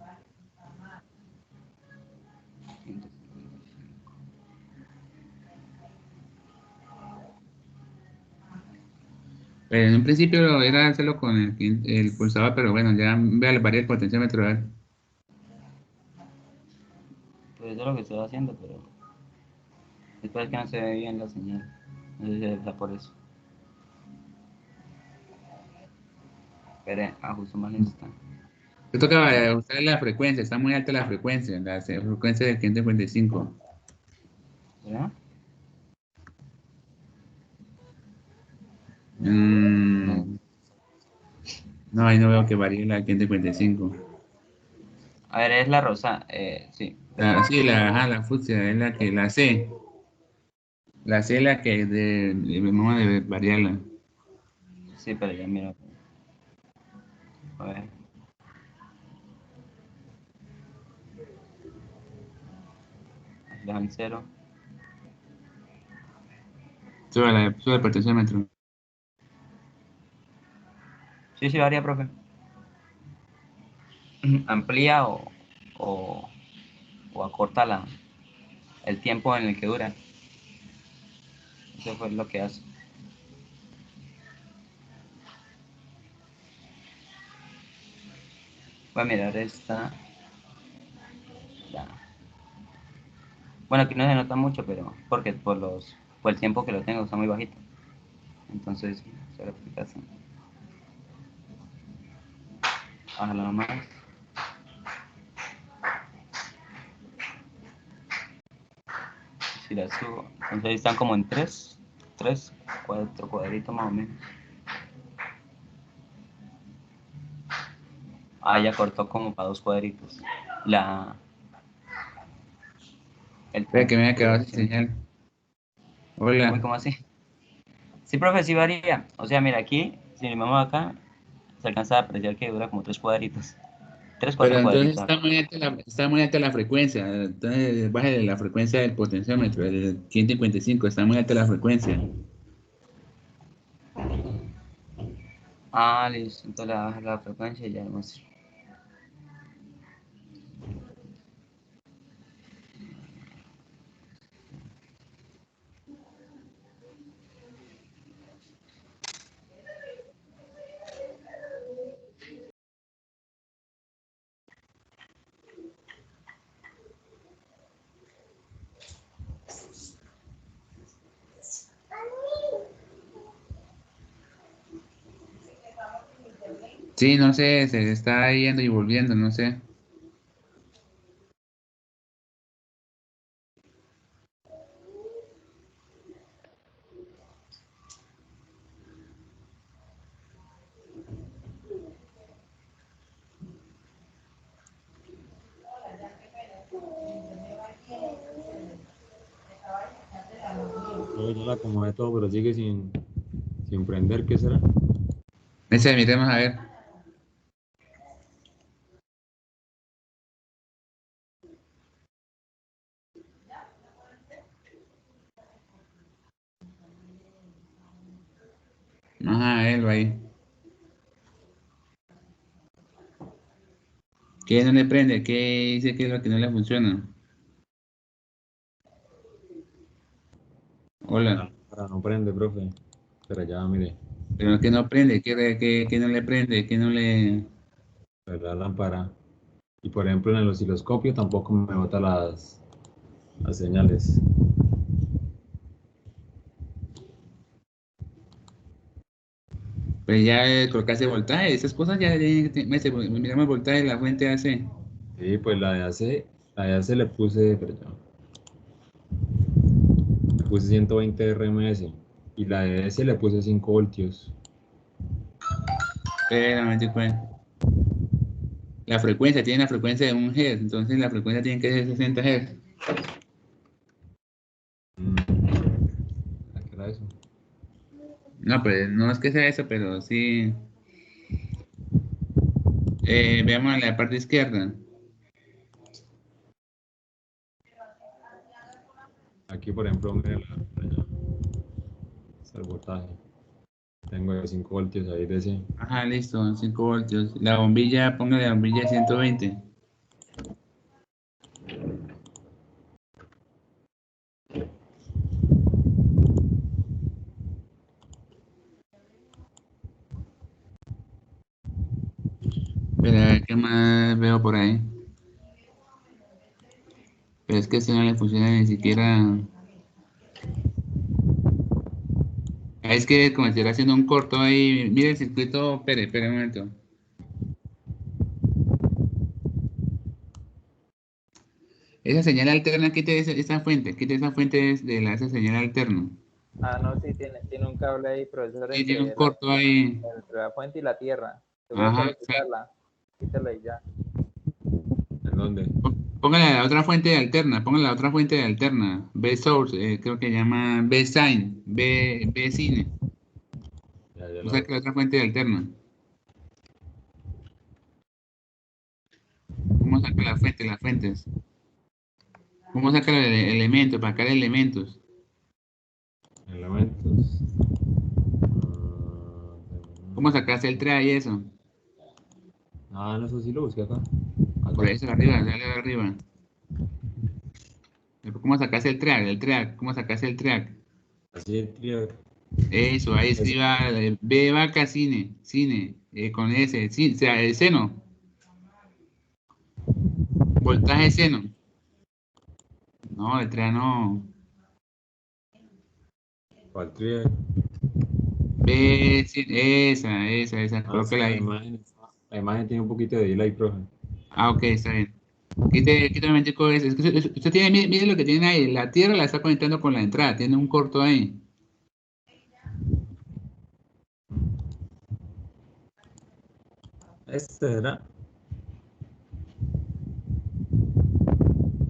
Pero en un principio era hacerlo con el pulsador, pero bueno, ya varía el potenciómetro. A ver. Pues eso es lo que estoy haciendo, pero después que no se ve bien la señal. No sé si está por eso. Espere, ajusto más lista. Te toca usar la frecuencia, está muy alta la frecuencia del 555. ¿Verdad? No. Mm, no, ahí no veo que varíe la 555. A ver, es la rosa. Sí, espere. Sí, ajá, la fucsia es la C. La C es la que vamos a variarla. Sí, pero ya miro. A ver. Dejan cero. Sube el potenciómetro. Sí, sí, varía, profe. Amplía o, o acorta el tiempo en el que dura. Eso fue lo que hace. Voy a mirar esta. Ya. Bueno, aquí no se nota mucho, pero porque por el tiempo que lo tengo está muy bajito. Entonces, se la aplicación. Bájala más. Si la subo, entonces ahí están como en 4 cuadritos más o menos. Ah, ya cortó como para 2 cuadritos. La, el Espera que me haya quedado sin potenciómetro. señal. Uy, Hola. ¿cómo así? Sí, profe, sí varía. O sea, mira, aquí, si le vamos acá, se alcanza a apreciar que dura como 3 cuadritos. 3 Pero 4 entonces cuadritos acá. está muy alta la frecuencia. Entonces bájale la frecuencia del potenciómetro, el 555, está muy alta la frecuencia. Ah, listo. Entonces la frecuencia y ya lo muestro. Sí, no sé, se está yendo y volviendo, no sé. Yo ya la acomodé todo, pero sigue sin prender, ¿qué será? Ese, miremos a ver. Ajá, él ahí. ¿Qué no le prende? ¿Qué dice que es lo que no le funciona? Hola. Para no prende, profe. Pero ya, mire, Pero que no prende, que no le prende, que no le... la lámpara. Y por ejemplo, en el osciloscopio tampoco me bota las señales. Pues ya colocaste voltaje, esas cosas ya tienen que miramos el voltaje de la fuente AC. Sí, pues la de AC le puse, pero ya, le puse 120 RMS. Y la de S le puse 5 voltios. Espérame, pues. La frecuencia tiene la frecuencia de 1 Hz, entonces la frecuencia tiene que ser 60 Hz. ¿Qué era eso? No, pues no es que sea eso, pero sí. Veamos la parte izquierda. Aquí, por ejemplo, mire allá, está el voltaje. Tengo 5 voltios ahí de ese. Ajá, listo, 5 voltios. La bombilla, póngale la bombilla 120. Espera, ¿qué más veo por ahí? Pero es que si no le funciona ni siquiera. Es que como estuviera haciendo un corto ahí. Mire el circuito. Espere un momento. Esa señal alterna, quite esa fuente. Quite esa fuente esa señal alterna. Ah, no, sí, tiene un cable ahí, profesor, Sí, tiene un corto ahí. entre la fuente y la tierra. Seguro Ajá, solo quitarla. Quítala y ya. ¿En dónde? Póngale la otra fuente alterna, póngale la otra fuente alterna, B source, creo que llama B sign, B cine. Ya, ya O sea que la otra fuente alterna. ¿Cómo saca la fuente, las fuentes? ¿Cómo saca el elemento, para sacar elementos? Elementos. ¿Cómo sacaste el tray y eso? Ah, no, eso sí lo busqué acá. Por eso arriba, dale arriba. ¿Cómo sacaste el track? ¿Cómo sacaste el track? Así el trío. Eso, ahí escriba B vaca cine, con S, sí, o sea, el seno. Voltaje seno. No, el track no. ¿Cuál trío? B, sí, esa, Ah, sí, colóquela ahí. la imagen tiene un poquito de delay, profe. Ah, ok, está bien. Quite un momentico eso. Es que usted tiene, mire lo que tiene ahí. La tierra la está conectando con la entrada. Tiene un corto ahí. Este era.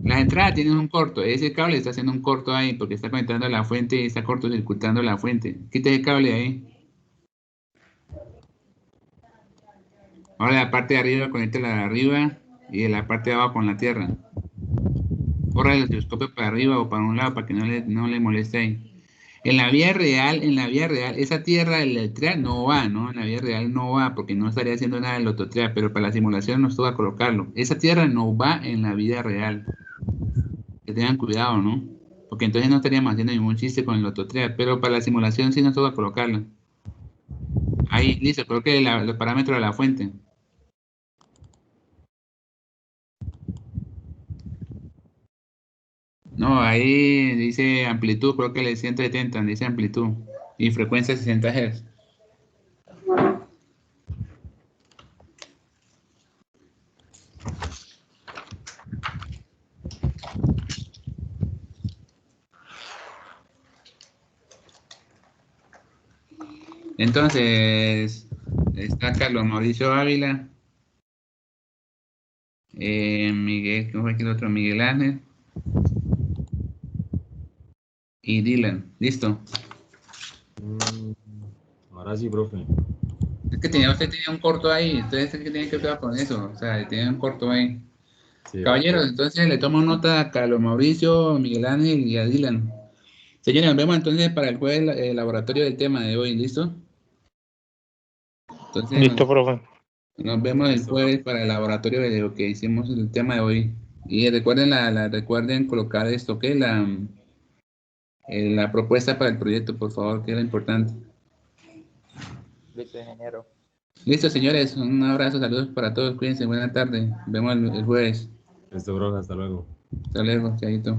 La entrada tiene un corto. Ese cable está haciendo un corto ahí porque está conectando la fuente y está cortocircuitando la fuente. Quite ese cable ahí. Ahora la parte de arriba, conéctela de arriba y de la parte de abajo con la tierra. Corra el osciloscopio para arriba o para un lado para que no le moleste ahí. En la vida real, esa tierra electrónica no va, ¿no? En la vida real no va porque no estaría haciendo nada del lototrial, pero para la simulación nos toca colocarlo. Esa tierra no va en la vida real. Que tengan cuidado, ¿no? Porque entonces no estaríamos haciendo ningún chiste con el lototrial, pero para la simulación sí nos toca colocarla. Ahí, listo, coloque los parámetros de la fuente. No, ahí dice amplitud, colóquele 170, dice amplitud. Y frecuencia 60 Hz. Entonces, está Carlos Mauricio Ávila, Miguel, ¿cómo fue que el otro? Miguel Ángel y Dylan. Listo. Ahora sí, profe. Es que usted tenía un corto ahí, entonces es que tiene que quedar con eso. O sea, tenía un corto ahí. Sí, Caballeros, entonces le tomo nota a Carlos Mauricio, Miguel Ángel y a Dylan. Señores, nos vemos entonces para el jueves laboratorio del tema de hoy. ¿Listo? Entonces, Listo, profe. nos vemos el jueves para el laboratorio de lo que hicimos el tema de hoy. Y recuerden recuerden colocar esto, que la propuesta para el proyecto, por favor, que es lo importante. Listo, ingeniero. Listo, señores, un abrazo, saludos para todos, cuídense, buena tarde. Nos vemos el jueves. Listo, bro, hasta luego. Hasta luego, chaito.